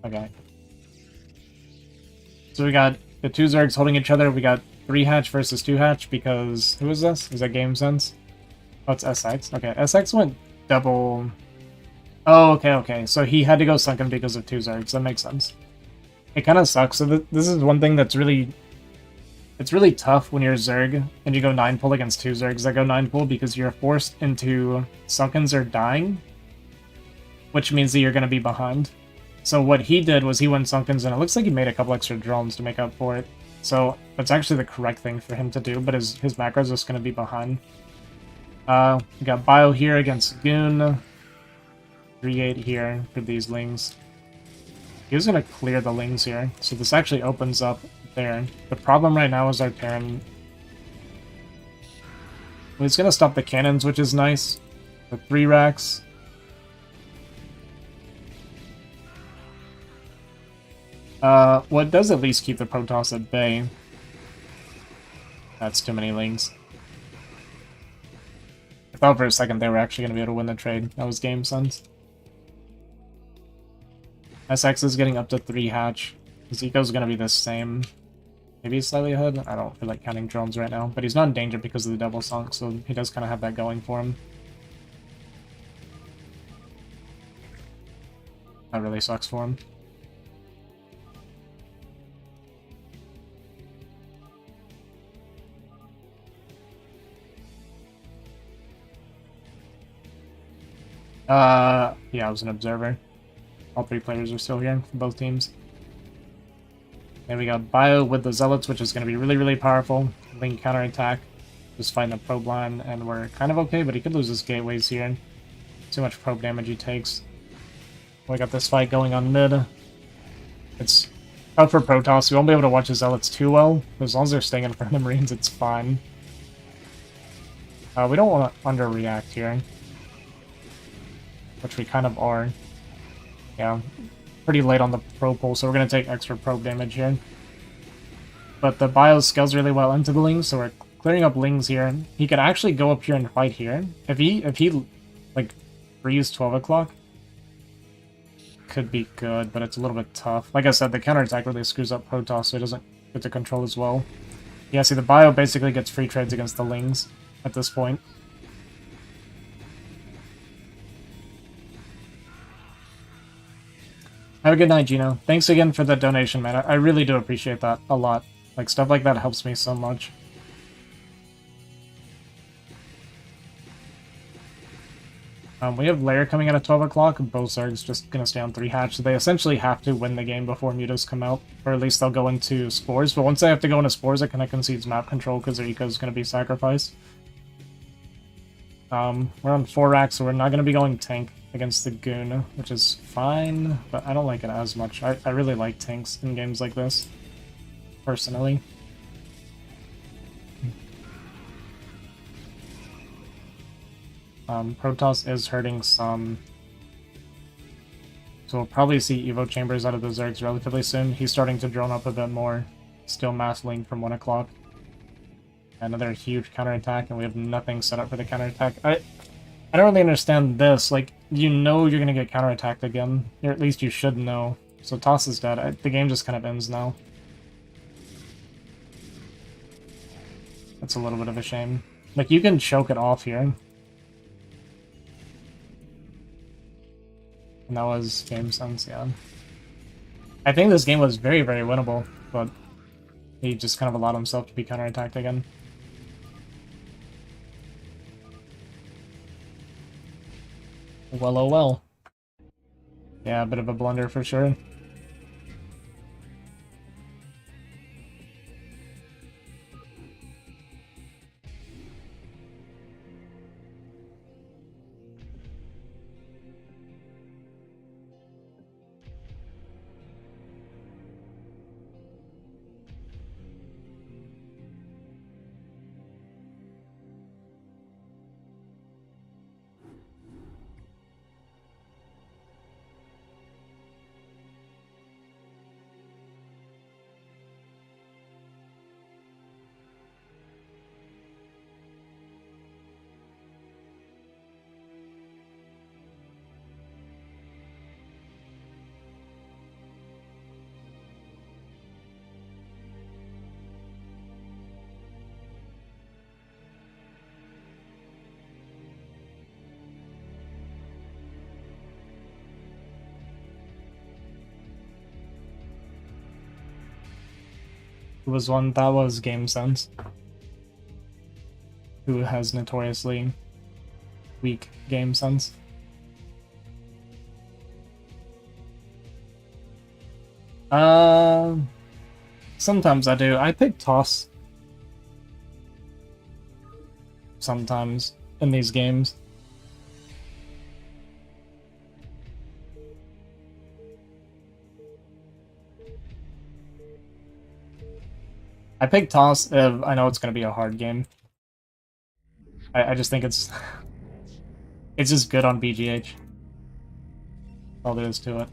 Okay. So we got the two Zergs holding each other. We got 3 hatch versus 2 hatch because... Who is this? Is that Game Sense? Oh, it's SX. Okay, SX went double... Oh, okay. So he had to go sunken because of 2 Zergs. That makes sense. It kind of sucks. So this is one thing that's really... It's really tough when you're Zerg and you go 9 pull against 2 Zergs that go 9 pull because you're forced into sunkens or dying, which means that you're going to be behind. So what he did was he went sunkens, and it looks like he made a couple extra drones to make up for it. So that's actually the correct thing for him to do, but his macro's just going to be behind. We got Bio here against Goon. 3-8 here for these Lings. He was going to clear the Lings here, so this actually opens up there. The problem right now is our Terran. Well, he's going to stop the cannons, which is nice. The 3 racks. Well, it does at least keep the Protoss at bay. That's too many Lings. I thought for a second they were actually going to be able to win the trade. That was Game Sense. SX is getting up to 3 hatch. His eco's going to be the same. Maybe he's slightly ahead. I don't feel like counting drones right now. But he's not in danger because of the double sunk, so he does kind of have that going for him. That really sucks for him. Yeah, I was an observer. All 3 players are still here for both teams. Then we got Bio with the Zealots, which is going to be really, really powerful. Ling counterattack. Just fighting the probe line, and we're kind of okay, but he could lose his gateways here. Too much probe damage he takes. We got this fight going on mid. It's tough for Protoss. We won't be able to watch his Zealots too well. As long as they're staying in front of the Marines, it's fine. We don't want to underreact here. Which we kind of are. Yeah, pretty late on the probe pull, so we're going to take extra probe damage here. But the Bio scales really well into the Lings, so we're clearing up Lings here. He could actually go up here and fight here. If he like, frees 12 o'clock, could be good, but it's a little bit tough. Like I said, the counterattack really screws up Protoss, so he doesn't get to control as well. Yeah, see, the Bio basically gets free trades against the Lings at this point. Have a good night, Gino. Thanks again for the donation, man. I really do appreciate that a lot. Like, stuff like that helps me so much. We have Lair coming out at 12 o'clock. Both Zergs just gonna stay on 3 hatch, so they essentially have to win the game before mutas come out. Or at least they'll go into Spores. But once they have to go into Spores, it kind of concedes map control because their eco is gonna be sacrificed. We're on 4 racks, so we're not gonna be going tank against the Goon, which is fine, but I don't like it as much. I really like tanks in games like this, personally. Protoss is hurting some, so we'll probably see Evo Chambers out of the Zergs relatively soon. He's starting to drone up a bit more. Still mass link from 1 o'clock. Another huge counterattack, and we have nothing set up for the counterattack. I don't really understand this. Like, you know you're gonna get counterattacked again. Or at least you should know. So Toss is dead. The game just kind of ends now. That's a little bit of a shame. Like, you can choke it off here. And that was Game Sense, yeah. I think this game was very, very winnable, but he just kind of allowed himself to be counterattacked again. Well, oh well. Yeah, a bit of a blunder for sure. Who was one that was Game Sense, who has notoriously weak game sense. Uh, Sometimes I do. I pick toss. Sometimes in these games. I pick toss if I know it's going to be a hard game. I just think it's it's just good on BGH. All there is to it.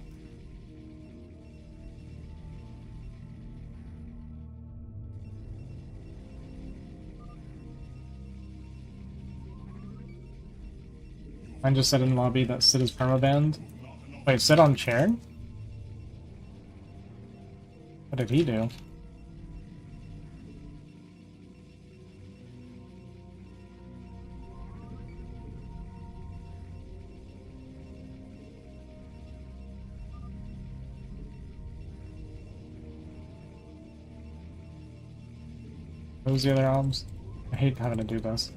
I just said in lobby that Sid is permabanned. Wait, Sid on chair? What did he do? What was the other albums? I hate having to do this.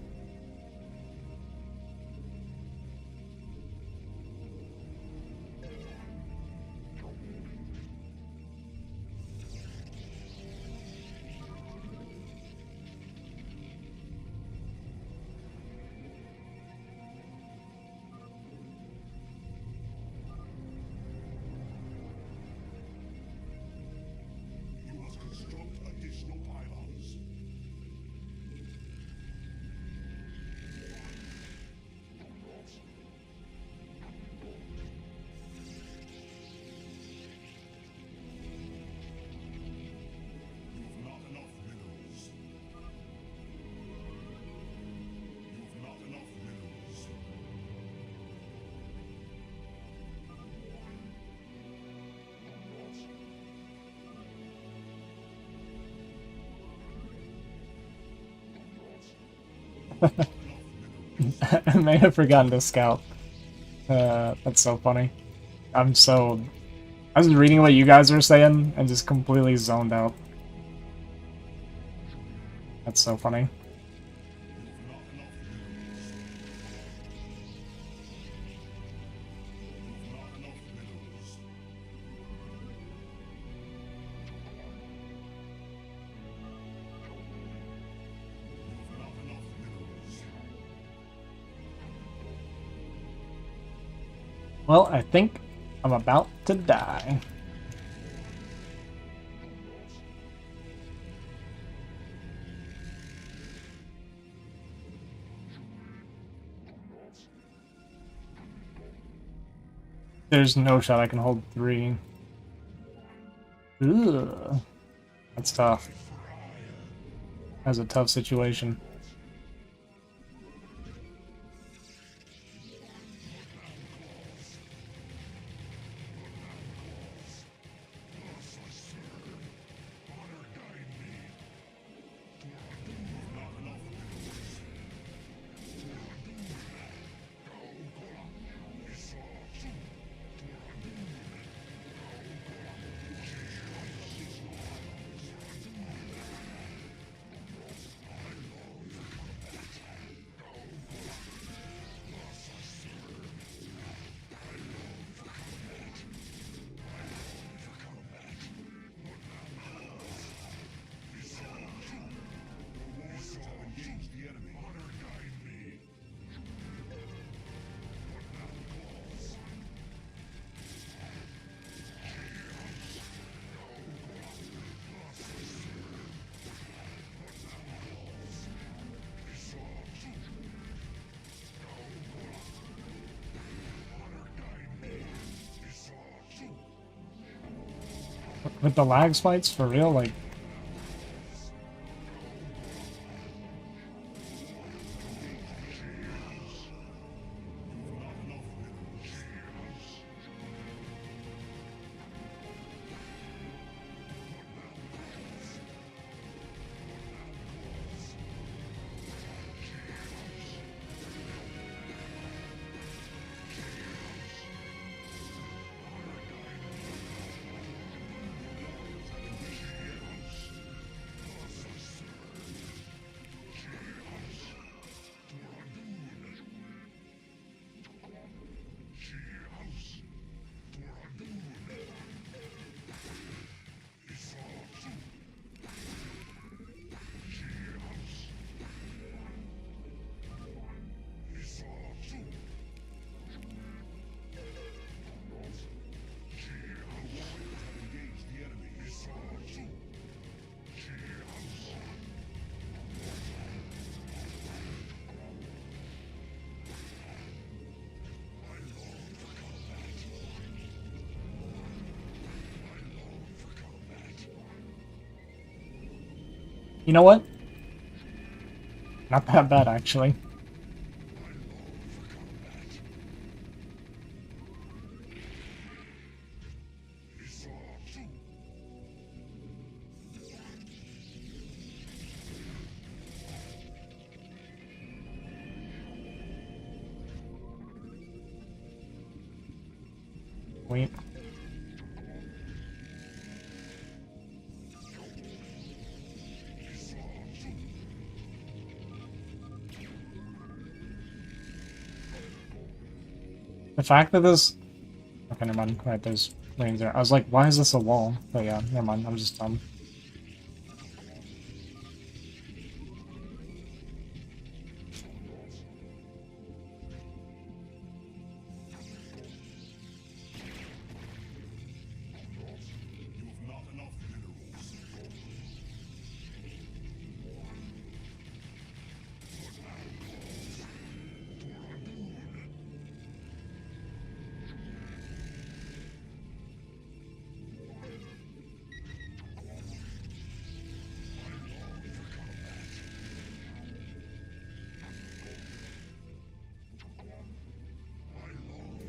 I may have forgotten to scout. That's so funny. I was reading what you guys were saying and just completely zoned out. That's so funny. Well, I think I'm about to die. There's no shot I can hold 3. Ugh. That's tough. That's a tough situation. With the lag spikes, for real, like... You know what? Not that bad, actually. Wait. The fact that this... Okay, never mind. Right, there's lanes there. I was like, why is this a wall? But yeah, never mind. I'm just dumb.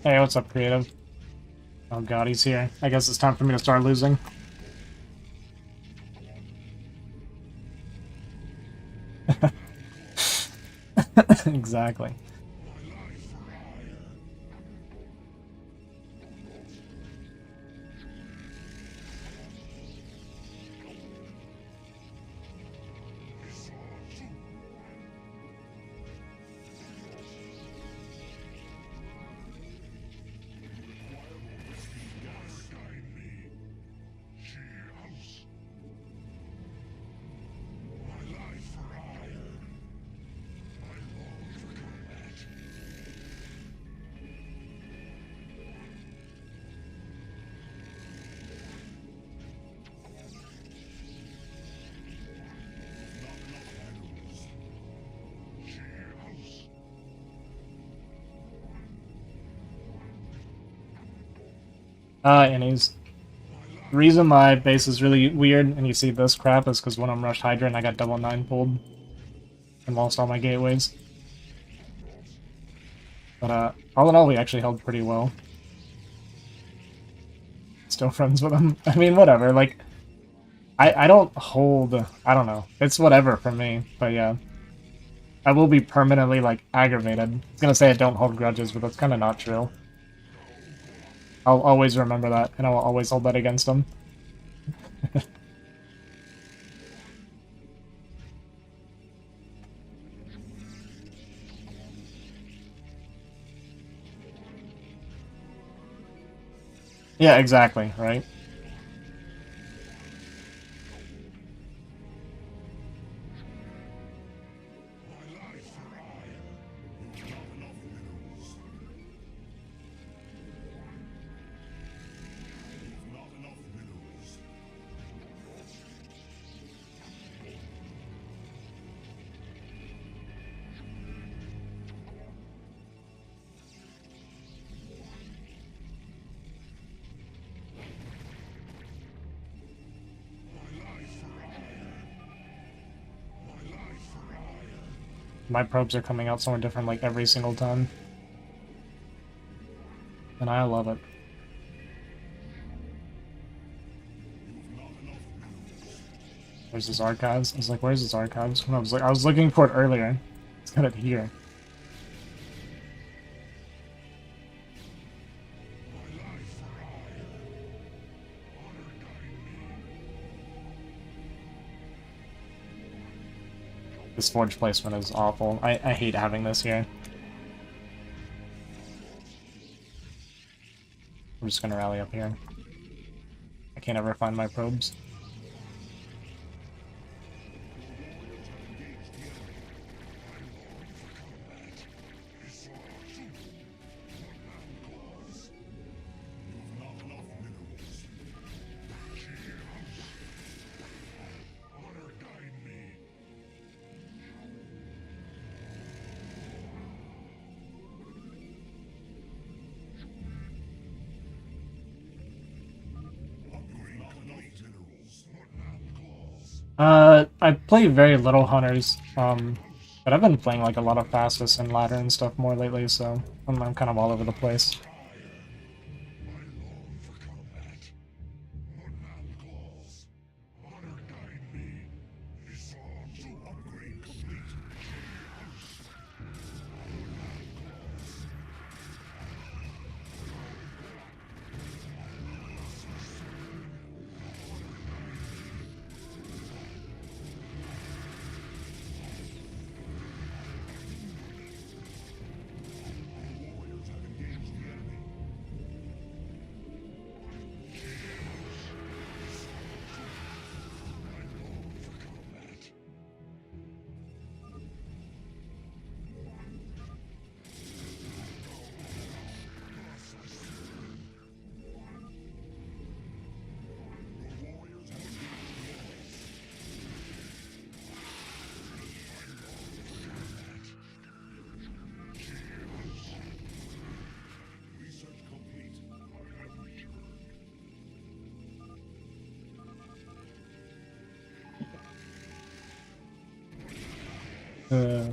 Hey, what's up, creative? Oh god, he's here. I guess it's time for me to start losing. Exactly. Anyways. The reason my base is really weird and you see this crap is because when I'm Rush Hydrant, I got double 9 pulled and lost all my gateways. But all in all, we actually held pretty well. Still friends with him. I mean, whatever. Like, I don't hold... I don't know. It's whatever for me. But yeah. I will be permanently, like, aggravated. I was gonna say I don't hold grudges, but that's kind of not true. I'll always remember that, and I will always hold that against him. Yeah, exactly, right? My probes are coming out somewhere different like every single time. And I love it. Where's his archives? I was like, where's his archives? When I was looking for it earlier. It's got it here. This forge placement is awful. I hate having this here. I'm just gonna rally up here. I can't ever find my probes. I play very little hunters, but I've been playing like a lot of fastest and ladder and stuff more lately, so I'm kind of all over the place. Uh,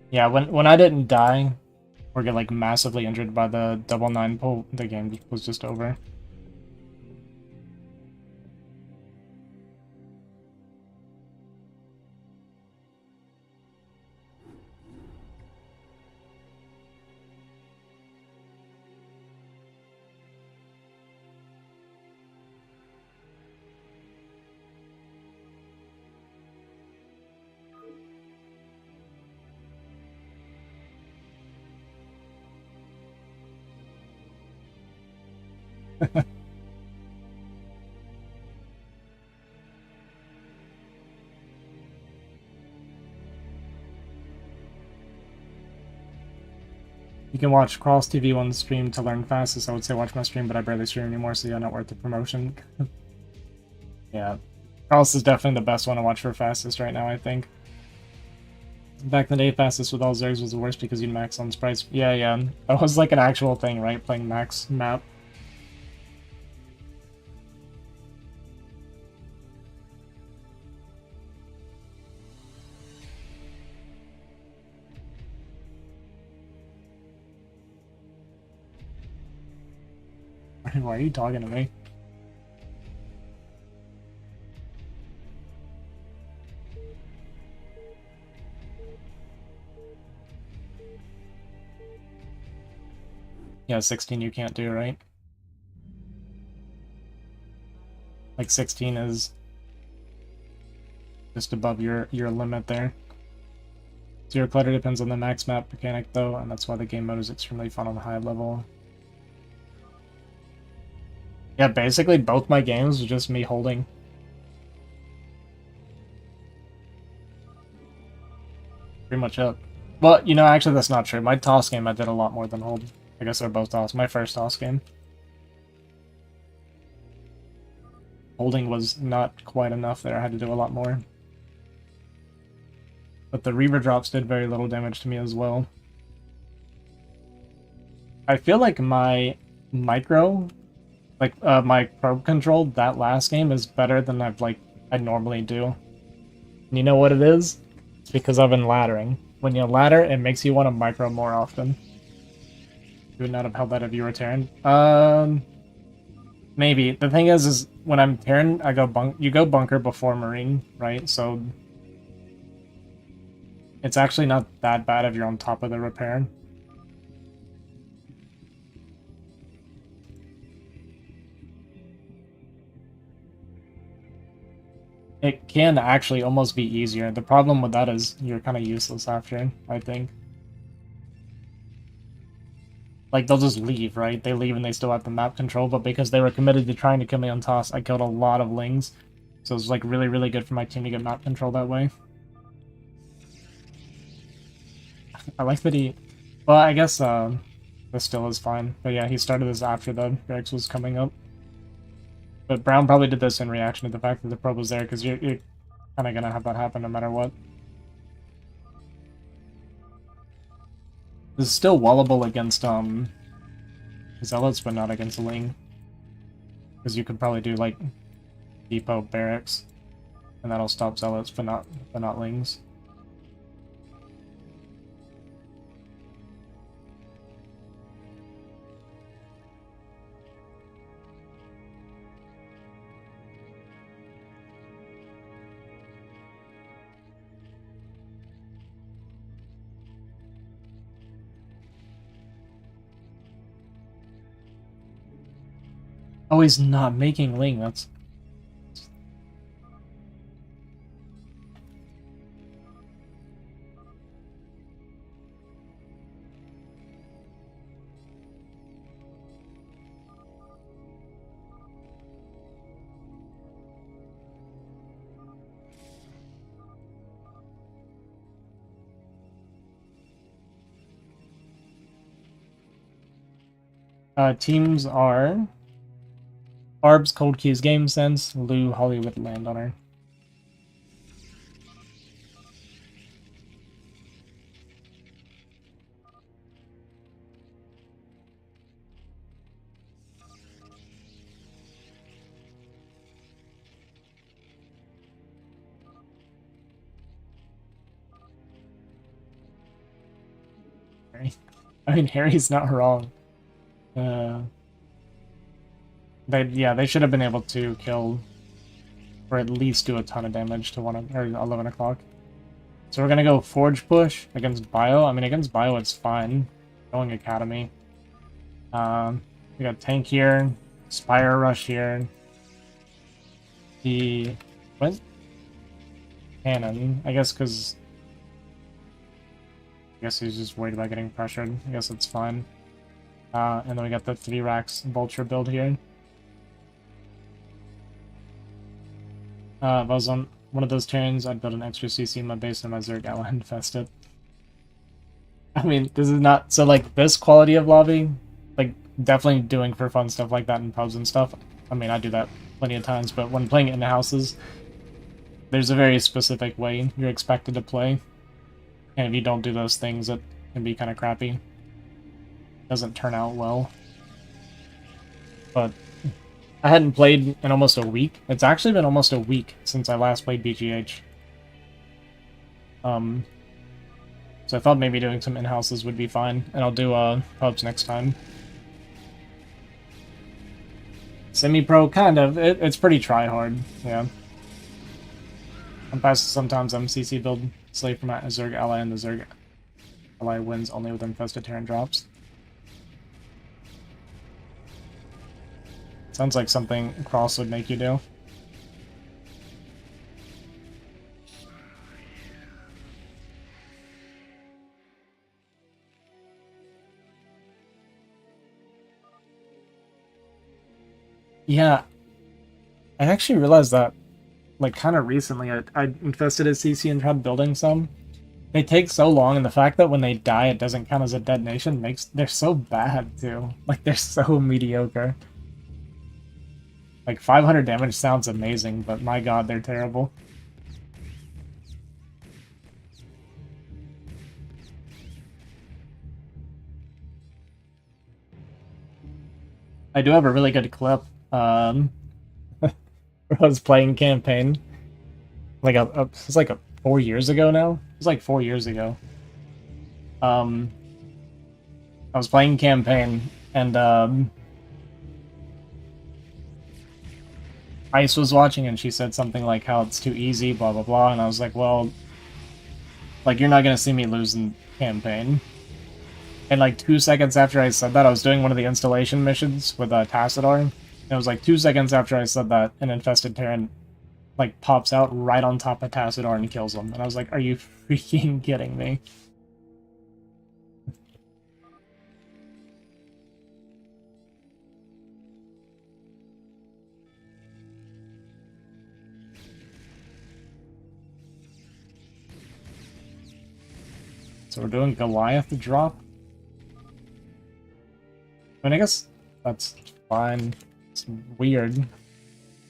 yeah, when I didn't die or get like massively injured by the double 9 pull, the game was just over. You can watch Cross TV on the stream to learn fastest. I would say watch my stream, but I barely stream anymore, so yeah, not worth the promotion. Yeah, Cross is definitely the best one to watch for fastest right now, I think. Back in the day, fastest with all Zergs was the worst because you'd max on sprites. Yeah, yeah, that was like an actual thing, right? Playing max map. Why are you talking to me? Yeah, 16 you can't do, right? Like 16 is just above your limit there. Zero clutter depends on the max map mechanic though, and that's why the game mode is extremely fun on the high level. Yeah, basically both my games are just me holding. Pretty much it. Well, you know, actually that's not true. My toss game I did a lot more than hold. I guess they're both toss. My first toss game. holding was not quite enough there. I had to do a lot more. But the Reaver drops did very little damage to me as well. I feel like my micro, like my probe control that last game is better than I normally do. And you know what it is? It's because I've been laddering. When you ladder, it makes you want to micro more often. You would not have held that if you were Terran. Maybe. The thing is when I'm Terran, you go bunker before Marine, right? So it's actually not that bad if you're on top of the repair. It can actually almost be easier. The problem with that is you're kind of useless after, I think. Like, they'll just leave, right? They leave and they still have the map control, but because they were committed to trying to kill me on toss, I killed a lot of lings. So it's like really, really good for my team to get map control that way. I like that he... Well, I guess this still is fine. But yeah, he started this after the Rex was coming up. But Brown probably did this in reaction to the fact that the probe was there, because you're kind of going to have that happen no matter what. This is still wallable against Zealots, but not against Ling. Because you could probably do like Depot Barracks, and that'll stop Zealots, but not Lings. Oh, he's not making Ling, that's... Teams are... Arbs, Cold Keys, Game Sense, Lou, Hollywood, Landowner. I mean, Harry's not wrong. They should have been able to kill, or at least do a ton of damage to 11 o'clock. So we're gonna go Forge Push against Bio. I mean, against Bio it's fine. Going Academy. We got Tank here, Spire Rush here. The... what? Cannon, I guess because... I guess he's just worried about getting pressured. I guess it's fine. And then we got the 3 racks Vulture build here. If I was on one of those turns, I'd build an extra CC in my base and my Zerg ally infest it. I mean, this is not... So, like, this quality of lobby, like, definitely doing for fun stuff like that in pubs and stuff. I mean, I do that plenty of times, but when playing it in houses, there's a very specific way you're expected to play. And if you don't do those things, it can be kind of crappy. Doesn't turn out well. But I hadn't played in almost a week. It's actually been almost a week since I last played BGH. So I thought maybe doing some in-houses would be fine, and I'll do pubs next time. Semi-pro, kind of. It's pretty try-hard, yeah. Sometimes I'm CC build slave for my Zerg ally, and the Zerg ally wins only with infested Terran drops. Sounds like something Cross would make you do. Yeah, I actually realized that, like, kind of recently. I infested a CC and tried building some. They take so long, and the fact that when they die it doesn't count as a detonation they're so bad, too. Like, they're so mediocre. Like, 500 damage sounds amazing, but my god, they're terrible. I do have a really good clip. Where I was playing campaign. Like, it's like 4 years ago now? It was like 4 years ago. I was playing campaign, and, Ice was watching, and she said something like how it's too easy, blah blah blah, and I was like, well, like, you're not gonna see me lose in campaign. And like 2 seconds after I said that, I was doing one of the installation missions with Tassadar, and it was like 2 seconds after I said that, an infested Terran like pops out right on top of Tassadar and kills him, and I was like, are you freaking kidding me? So we're doing Goliath drop. I mean, I guess that's fine. It's weird.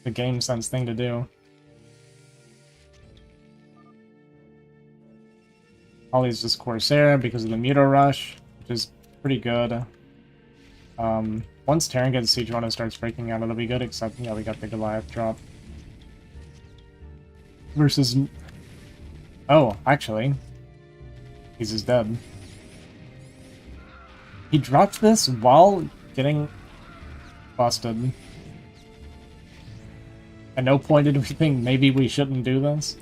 The game sense thing to do. Ollie's just Corsair because of the Muto Rush, which is pretty good. Once Terran gets Siege 1 and starts breaking out, it'll be good, except, yeah, we got the Goliath drop. Versus... Oh, actually. He's just dead. He dropped this while getting busted. At no point did we think maybe we shouldn't do this.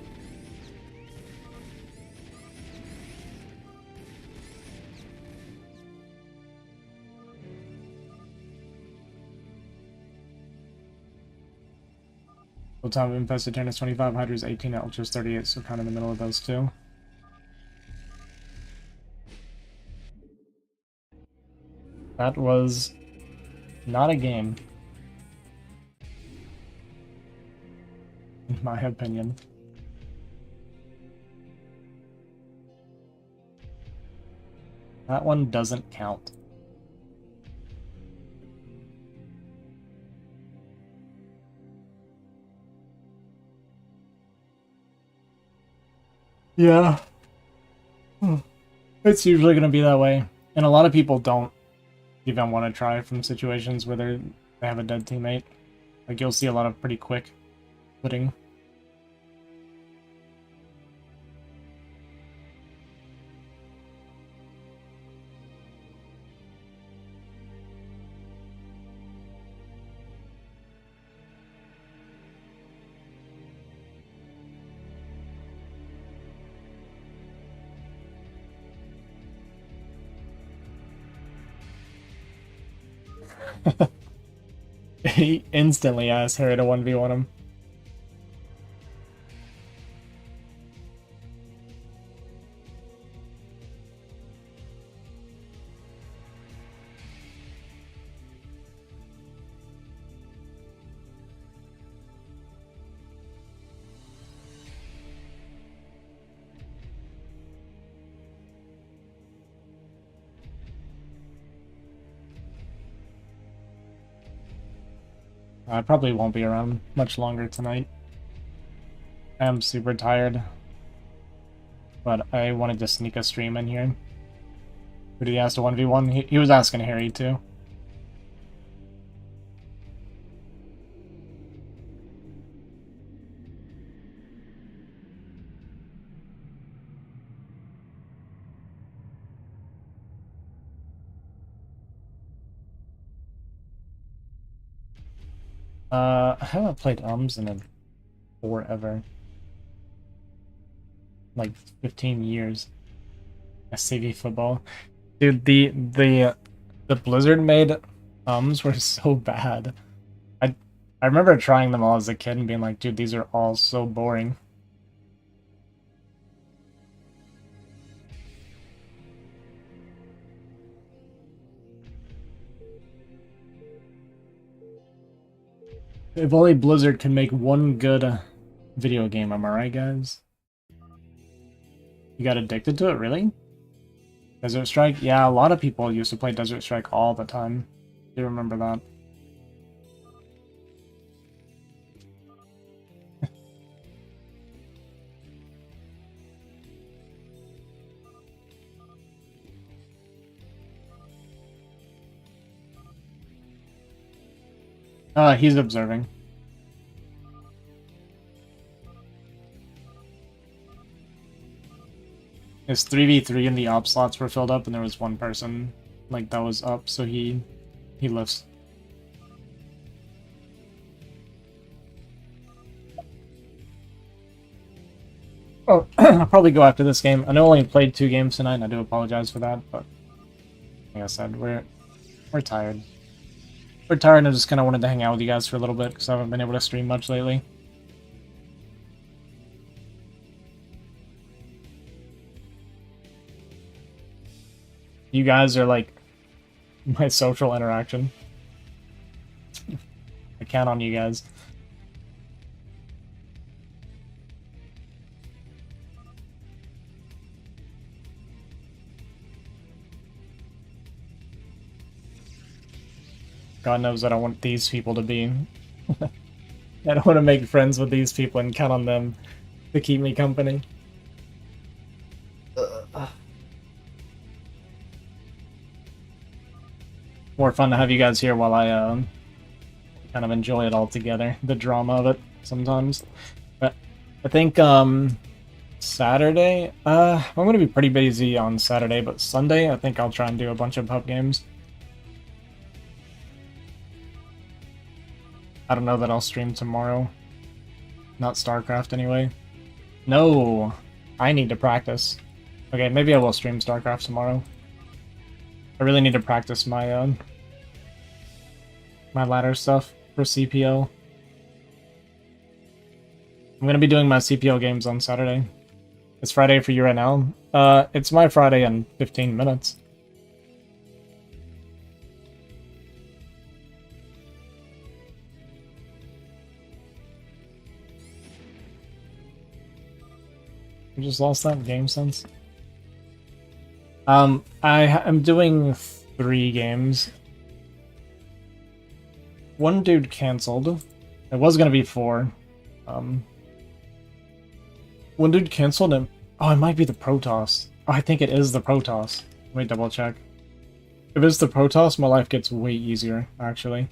Full time of Infested Turn is 25, Hydra's 18, Ultra's 38, so kind of in the middle of those two. That was not a game, in my opinion. That one doesn't count. Yeah. It's usually going to be that way. And a lot of people don't even want to try from situations where they have a dead teammate. Like, you'll see a lot of pretty quick quitting. He instantly asked Harry to 1v1 him. I probably won't be around much longer tonight. I am super tired, but I wanted to sneak a stream in here. Who did he ask to 1v1? He was asking Harry too. I haven't played UMS in forever. Like 15 years. SCV football. Dude, the Blizzard made UMS were so bad. I remember trying them all as a kid and being like, dude, these are all so boring. If only Blizzard could make one good video game, am I right, guys? You got addicted to it, really? Desert Strike? Yeah, a lot of people used to play Desert Strike all the time. I do remember that. He's observing. His 3v3 and the op slots were filled up, and there was one person like that was up, so he lifts. Oh, I'll probably go after this game. I know I only played 2 games tonight, and I do apologize for that, but like I said, we're tired. We're tired, and I just kind of wanted to hang out with you guys for a little bit, because I haven't been able to stream much lately. You guys are like my social interaction. I count on you guys. God knows I don't want these people to be. I don't want to make friends with these people and count on them to keep me company. More fun to have you guys here while I kind of enjoy it all together, the drama of it sometimes. But I think Saturday, I'm going to be pretty busy on Saturday, but Sunday I think I'll try and do a bunch of pub games. I don't know that I'll stream tomorrow. Not Starcraft anyway. No, I need to practice. Okay, maybe I will stream Starcraft tomorrow. I really need to practice my my ladder stuff for CPO. I'm gonna be doing my CPO games on Saturday. It's Friday for you right now. It's my Friday in 15 minutes. I just lost that game sense. I am doing 3 games. One dude canceled. It was gonna be 4. One dude canceled and oh, it might be the Protoss. Oh, I think it is the Protoss. Let me double check. If it's the Protoss, my life gets way easier, actually.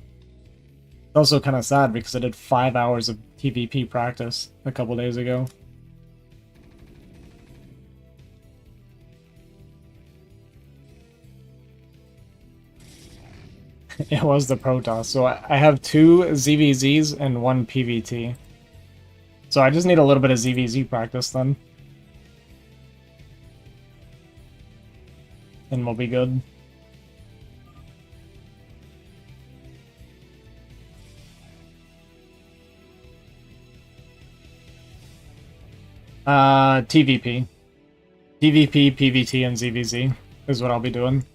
It's also kind of sad because I did 5 hours of PvP practice a couple days ago. It was the Protoss. So I have 2 ZVZs and 1 PVT. So I just need a little bit of ZVZ practice then. And we'll be good. TVP. TVP, PVT, and ZVZ is what I'll be doing.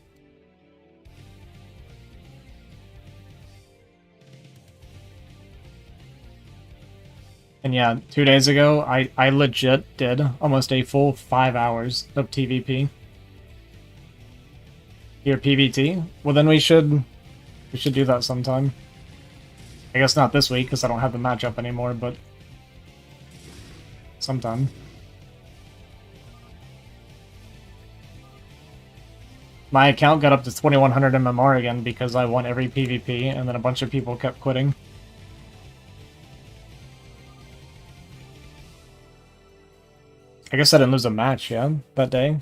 And yeah, 2 days ago, I legit did almost a full 5 hours of TVP. Here, PVT? Well, then we should do that sometime. I guess not this week, because I don't have the matchup anymore, but sometime. My account got up to 2100 MMR again because I won every PvP, and then a bunch of people kept quitting. I guess I didn't lose a match, yeah, that day.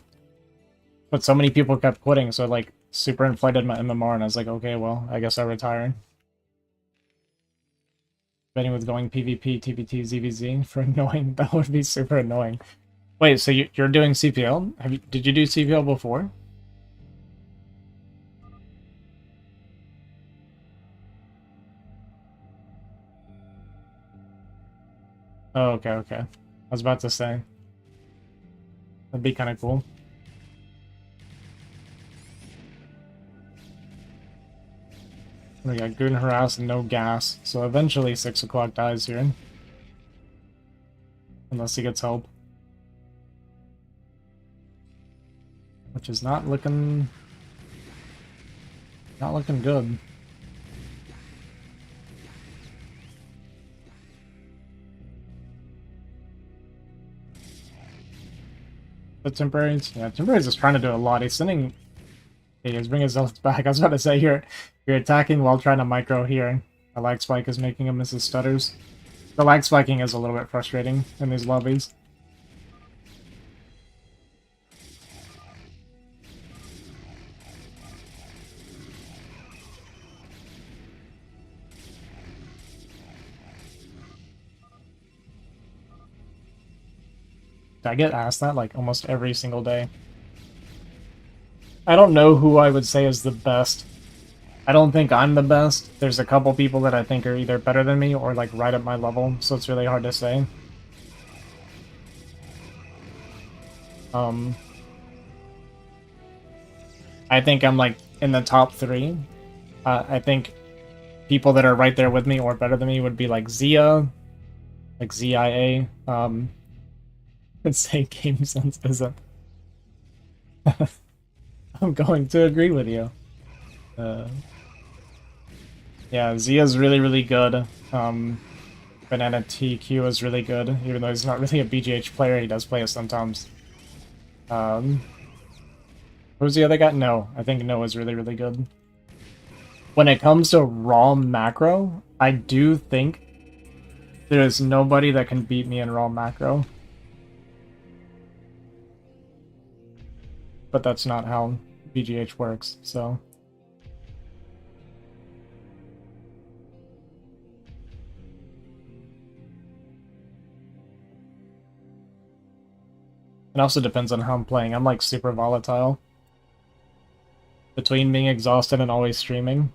But so many people kept quitting, so like super inflated my MMR, and I was like, okay, well, I guess I retire. Betting with going PvP, TPT, ZVZ for annoying. That would be super annoying. Wait, so you're doing CPL? Did you do CPL before? Oh, okay, okay. I was about to say. That'd be kind of cool. We got Goon Harass and no gas, so eventually 6 o'clock dies here. Unless he gets help. Which is not looking... not looking good. The Temporaries? Yeah, Temporaries is trying to do a lot. He's sending... Hey, he's bringing his health back. I was about to say, you're attacking while trying to micro here. The lag spike is making him miss his stutters. The lag spiking is a little bit frustrating in these lobbies. I get asked that like almost every single day. I don't know who I would say is the best. I don't think I'm the best. There's a couple people that I think are either better than me or like right at my level, so it's really hard to say. I think I'm like in the top 3. I think people that are right there with me or better than me would be like Zia, like ZIA. I'd say Game Sense isn't. I'm going to agree with you. Yeah, Zia's really, really good. Banana TQ is really good, even though he's not really a BGH player, he does play it sometimes. Who's the other guy? No, I think Noah's really, really good. When it comes to raw macro, I do think there's nobody that can beat me in raw macro. But that's not how BGH works, so... It also depends on how I'm playing. I'm like super volatile. Between being exhausted and always streaming,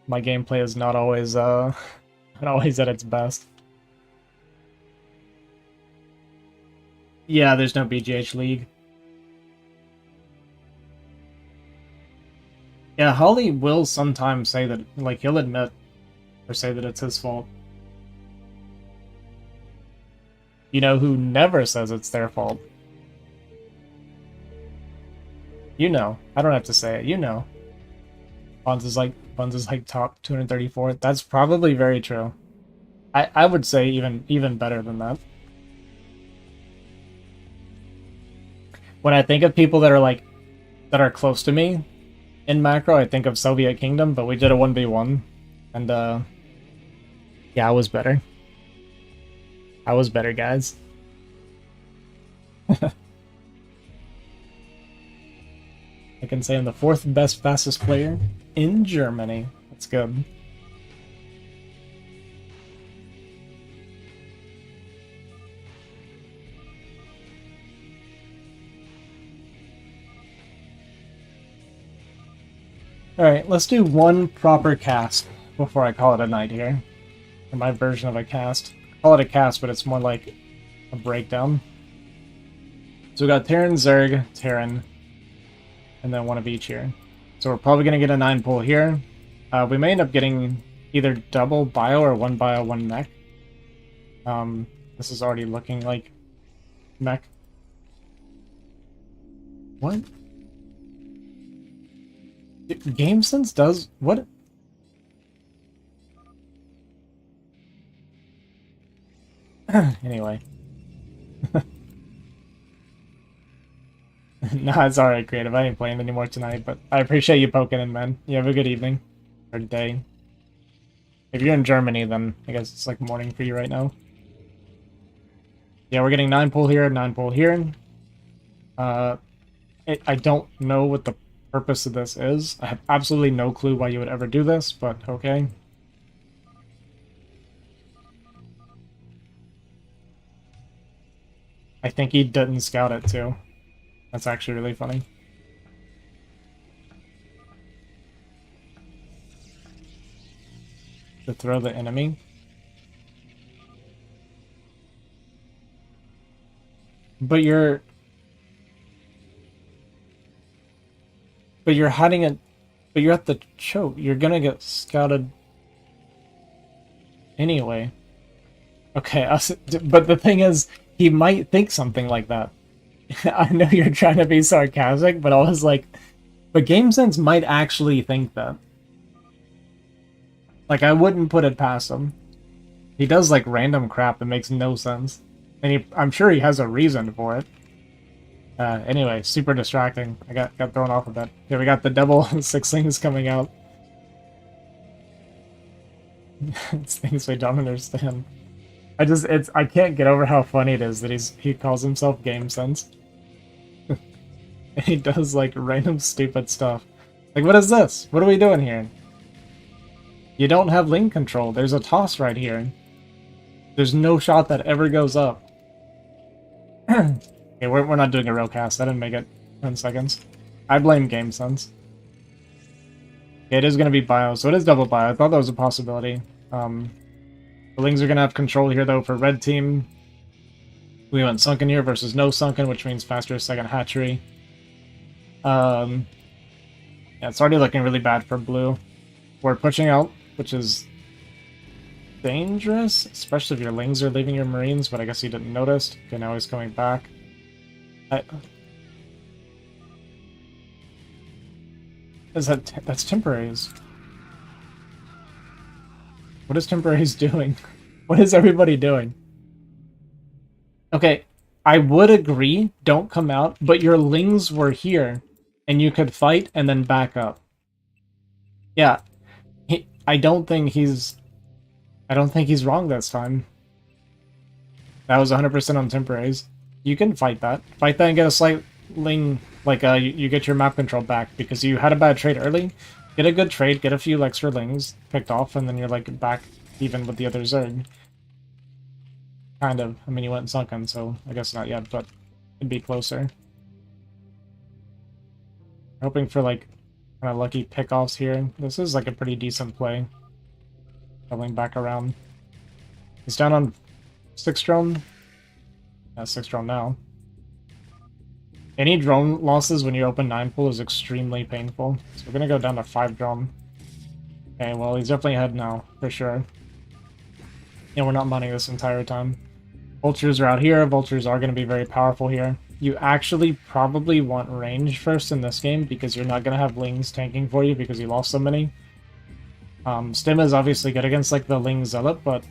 my gameplay is not always not always at its best. Yeah, there's no BGH League. Yeah, Holly will sometimes say that, like, he'll admit or say that it's his fault. You know who never says it's their fault? You know. I don't have to say it. You know. Buns is like top 234. That's probably very true. I would say even better than that. When I think of people that are like that are close to me in macro, I think of Soviet Kingdom, but we did a 1v1 and yeah, I was better. I was better, guys. I can say I'm the 4th best fastest player in Germany. That's good. Alright, let's do one proper cast before I call it a night here. Or my version of a cast. I call it a cast, but it's more like a breakdown. So we got Terran, Zerg, Terran, and then one of each here. So we're probably going to get a 9 pull here. We may end up getting either double bio or 1 bio, 1 mech. This is already looking like mech. What? GameSense does... What? Anyway. Nah, it's alright, Creative. I ain't playing anymore tonight, but I appreciate you poking in, man. You have a good evening. Or day. If you're in Germany, then I guess it's like morning for you right now. Yeah, we're getting 9 pull here, 9 pull here. I don't know what the purpose of this is. I have absolutely no clue why you would ever do this, but okay. I think he didn't scout it too. That's actually really funny. To throw the enemy. But you're hiding it. But you're at the choke. You're gonna get scouted anyway. Okay, but the thing is, he might think something like that. I know you're trying to be sarcastic, but I was like, but GameSense might actually think that. Like, I wouldn't put it past him. He does, like, random crap that makes no sense. And I'm sure he has a reason for it. Anyway, super distracting. I got thrown off a bit. Here we got the double 6 things coming out. It's things we don't understand. I can't get over how funny it is that he calls himself Game Sense. And he does like random stupid stuff. Like, what is this? What are we doing here? You don't have link control. There's a toss right here. There's no shot that ever goes up. Okay, we're not doing a real cast. I didn't make it 10 seconds. I blame Game Sense. Okay, it is going to be bio, so it is double bio. I thought that was a possibility. The Lings are going to have control here, though, for red team. We went sunken here versus no sunken, which means faster second hatchery. Yeah, it's already looking really bad for blue. We're pushing out, which is dangerous, especially if your Lings are leaving your Marines, but I guess he didn't notice. Okay, now he's coming back. That's temporaries. What is temporaries doing? What is everybody doing? Okay, I would agree, don't come out, but your Lings were here, and you could fight and then back up. Yeah, I don't think he's wrong this time. That was 100% on temporaries. You can fight that. Fight that and get a slight Ling, like you get your map control back, because you had a bad trade early. Get a good trade, get a few extra Lings picked off, and then you're like back even with the other Zerg. Kind of. I mean, you went sunken, so I guess not yet, but it'd be closer. Hoping for like kind of lucky pickoffs here. This is like a pretty decent play. Doubling back around. He's down on 6 drone. Yeah, 6 drone now. Any drone losses when you open 9 pool is extremely painful. So we're gonna go down to 5 drone. Okay, well he's definitely ahead now, for sure. And we're not money this entire time. Vultures are out here. Vultures are going to be very powerful here. You actually probably want range first in this game because you're not going to have Lings tanking for you because you lost so many. Stim is obviously good against like the Ling Zealot, but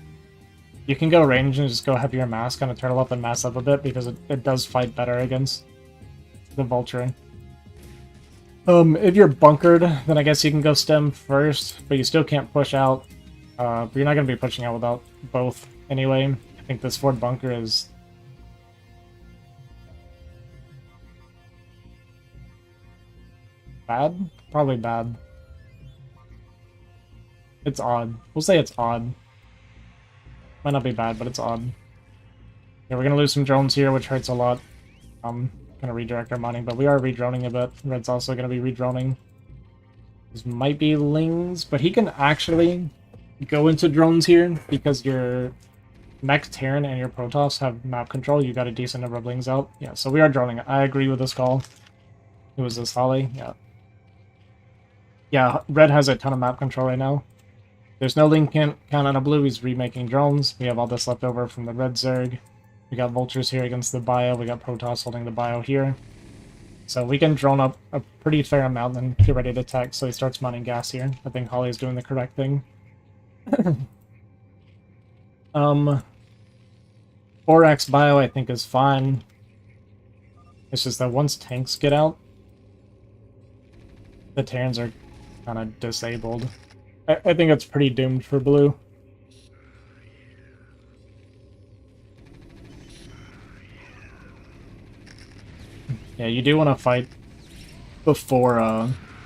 you can go range and just go heavier mass, kind of turtle up and mass up a bit because it does fight better against the Vulture. If you're bunkered, then I guess you can go Stim first, but you still can't push out. But you're not going to be pushing out without both anyway. I think this Ford bunker is bad? Probably bad. It's odd. We'll say it's odd. Might not be bad, but it's odd. Yeah, we're going to lose some drones here, which hurts a lot. Going to redirect our mining, but we are redroning a bit. Red's also going to be redroning. These might be Lings, but he can actually go into drones here because your Mech Terran and your Protoss have map control. You got a decent number of Lings out. Yeah, so we are droning. I agree with this call. Who was this, Holly? Yeah. Yeah, Red has a ton of map control right now. There's no Ling count on a blue. He's remaking drones. We have all this left over from the Red Zerg. We got Vultures here against the bio. We got Protoss holding the bio here. So we can drone up a pretty fair amount and get ready to attack. So he starts mining gas here. I think Holly is doing the correct thing. 4x bio I think is fine. It's just that once tanks get out, the Terrans are kind of disabled. I think it's pretty doomed for blue. Yeah, you do want to fight before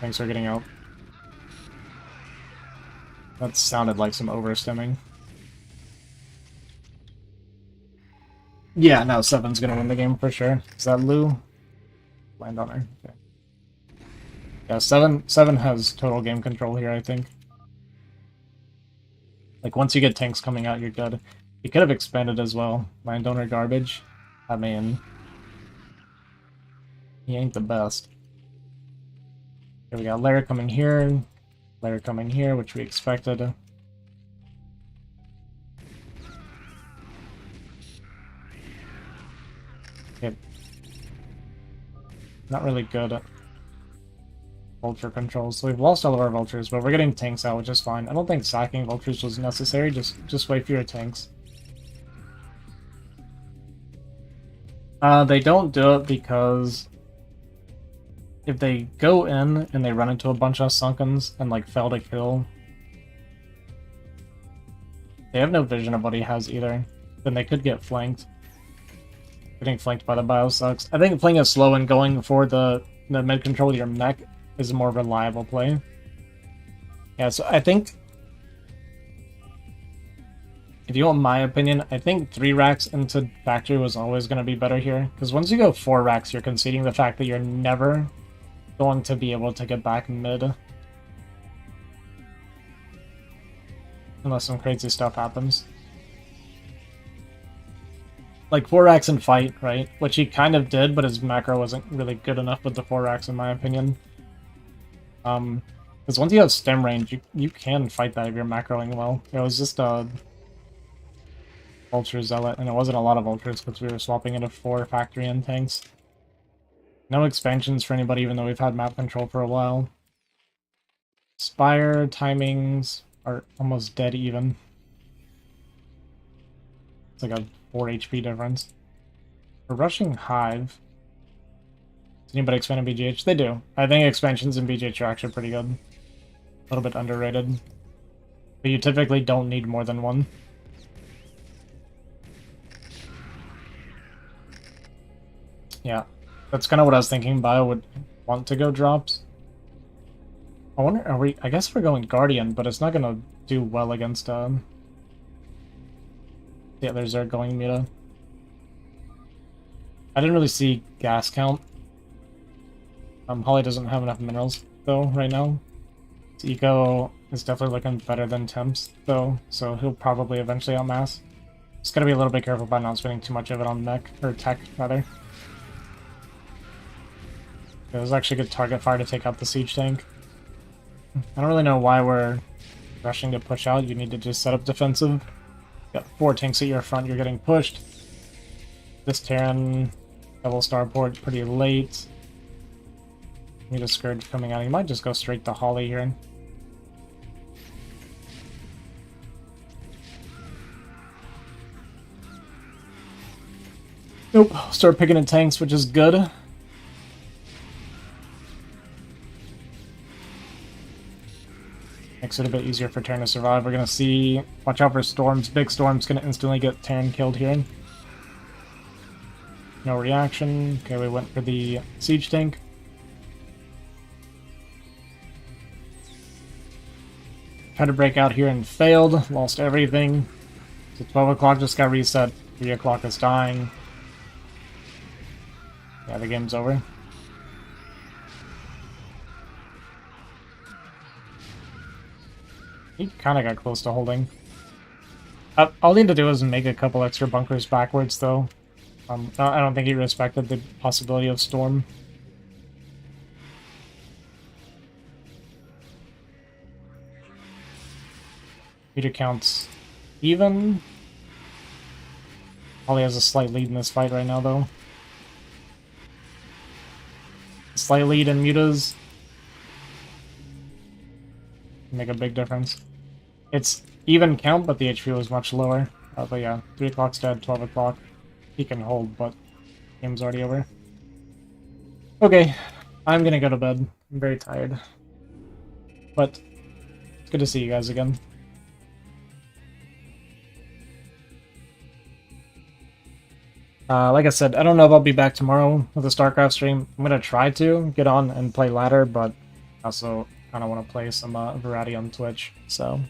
tanks are getting out. That sounded like some overstimming. Yeah, no, 7's gonna win the game for sure. Is that Lou? Land on her. Okay. Yeah, 7 has total game control here, I think. Like, once you get tanks coming out, you're good. You could have expanded as well. Landowner garbage. I mean, he ain't the best. Here we got Lair coming here. Lair coming here, which we expected. Okay. Not really good at vulture controls. So we've lost all of our vultures, but we're getting tanks out, which is fine. I don't think sacking vultures was necessary. Just wait for your tanks. They don't do it because if they go in and they run into a bunch of sunkens and like fail to kill, They have no vision of what he has either. Then they could get flanked. Getting flanked by the bio sucks. I think playing it slow and going for the mid control with your mech is a more reliable play. Yeah, so I think, if you want my opinion, I think 3 racks into factory was always going to be better here. Because once you go 4 racks, you're conceding the fact that you're never going to be able to get back mid. Unless some crazy stuff happens. Like 4 racks in fight, right? Which he kind of did, but his macro wasn't really good enough with the 4 racks in my opinion. Because once you have stem range, you can fight that if you're macroing well. It was just a Ultra Zealot, and it wasn't a lot of Ultras because we were swapping into 4 factory and tanks. No expansions for anybody, even though we've had map control for a while. Spire timings are almost dead even. It's like a 4 HP difference. We're rushing Hive. Does anybody expand in BGH? They do. I think expansions in BGH are actually pretty good. A little bit underrated. But you typically don't need more than 1. Yeah, that's kind of what I was thinking. Bio would want to go drops. I wonder, are we... I guess we're going Guardian, but it's not going to do well against the other Zerg going Meta. I didn't really see gas count. Holly doesn't have enough minerals, though, right now. His eco is definitely looking better than Temps, though, so he'll probably eventually outmass. Just gotta be a little bit careful about not spending too much of it on mech, or tech, rather. It was actually good target fire to take out the siege tank. I don't really know why we're rushing to push out. You need to just set up defensive. Got 4 tanks at your front, you're getting pushed. This Terran double starport pretty late. Need a Scourge coming out. You might just go straight to Holly here. Nope, start picking at tanks, which is good. Makes it a bit easier for Terran to survive. We're gonna see... Watch out for storms. Big storm's gonna instantly get Terran killed here. No reaction. Okay, we went for the siege tank. Tried to break out here and failed. Lost everything. So 12 o'clock just got reset. 3 o'clock is dying. Yeah, the game's over. He kind of got close to holding. All he had to do was make a couple extra bunkers backwards, though. I don't think he respected the possibility of storm. Meter counts even. Holly has a slight lead in this fight right now, though. Slight lead in mutas. Make a big difference. It's even count, but the HP was much lower. But yeah, 3 o'clock's dead, 12 o'clock. He can hold, but game's already over. Okay, I'm gonna go to bed. I'm very tired. But it's good to see you guys again. Like I said, I don't know if I'll be back tomorrow with a Starcraft stream. I'm gonna try to get on and play ladder, but also kind of want to play some variety on Twitch, so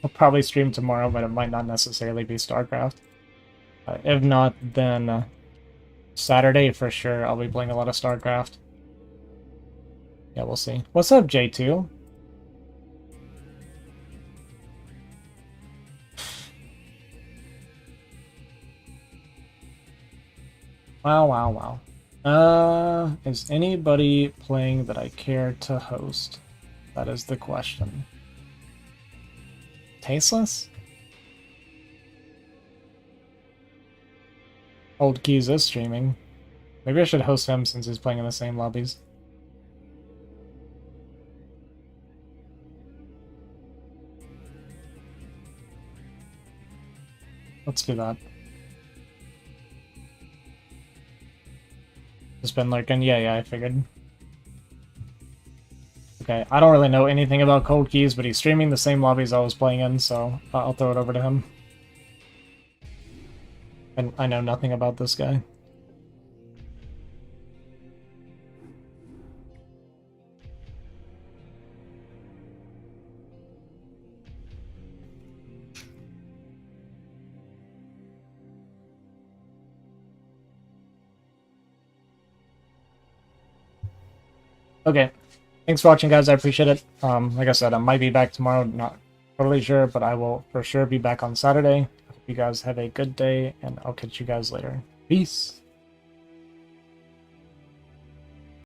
I'll probably stream tomorrow, but it might not necessarily be Starcraft. If not, then Saturday for sure I'll be playing a lot of Starcraft. Yeah, we'll see. What's up, J2? Wow, wow, wow. Is anybody playing that I care to host? That is the question. Tasteless? Old Keys is streaming. Maybe I should host him since he's playing in the same lobbies. Let's do that. Just been lurking. Yeah, I figured. Okay, I don't really know anything about Cold Keys, but he's streaming the same lobbies I was playing in, so I'll throw it over to him. And I know nothing about this guy. Okay, thanks for watching, guys. I appreciate it. Like I said, I might be back tomorrow. Not totally sure, but I will for sure be back on Saturday. I hope you guys have a good day, and I'll catch you guys later. Peace.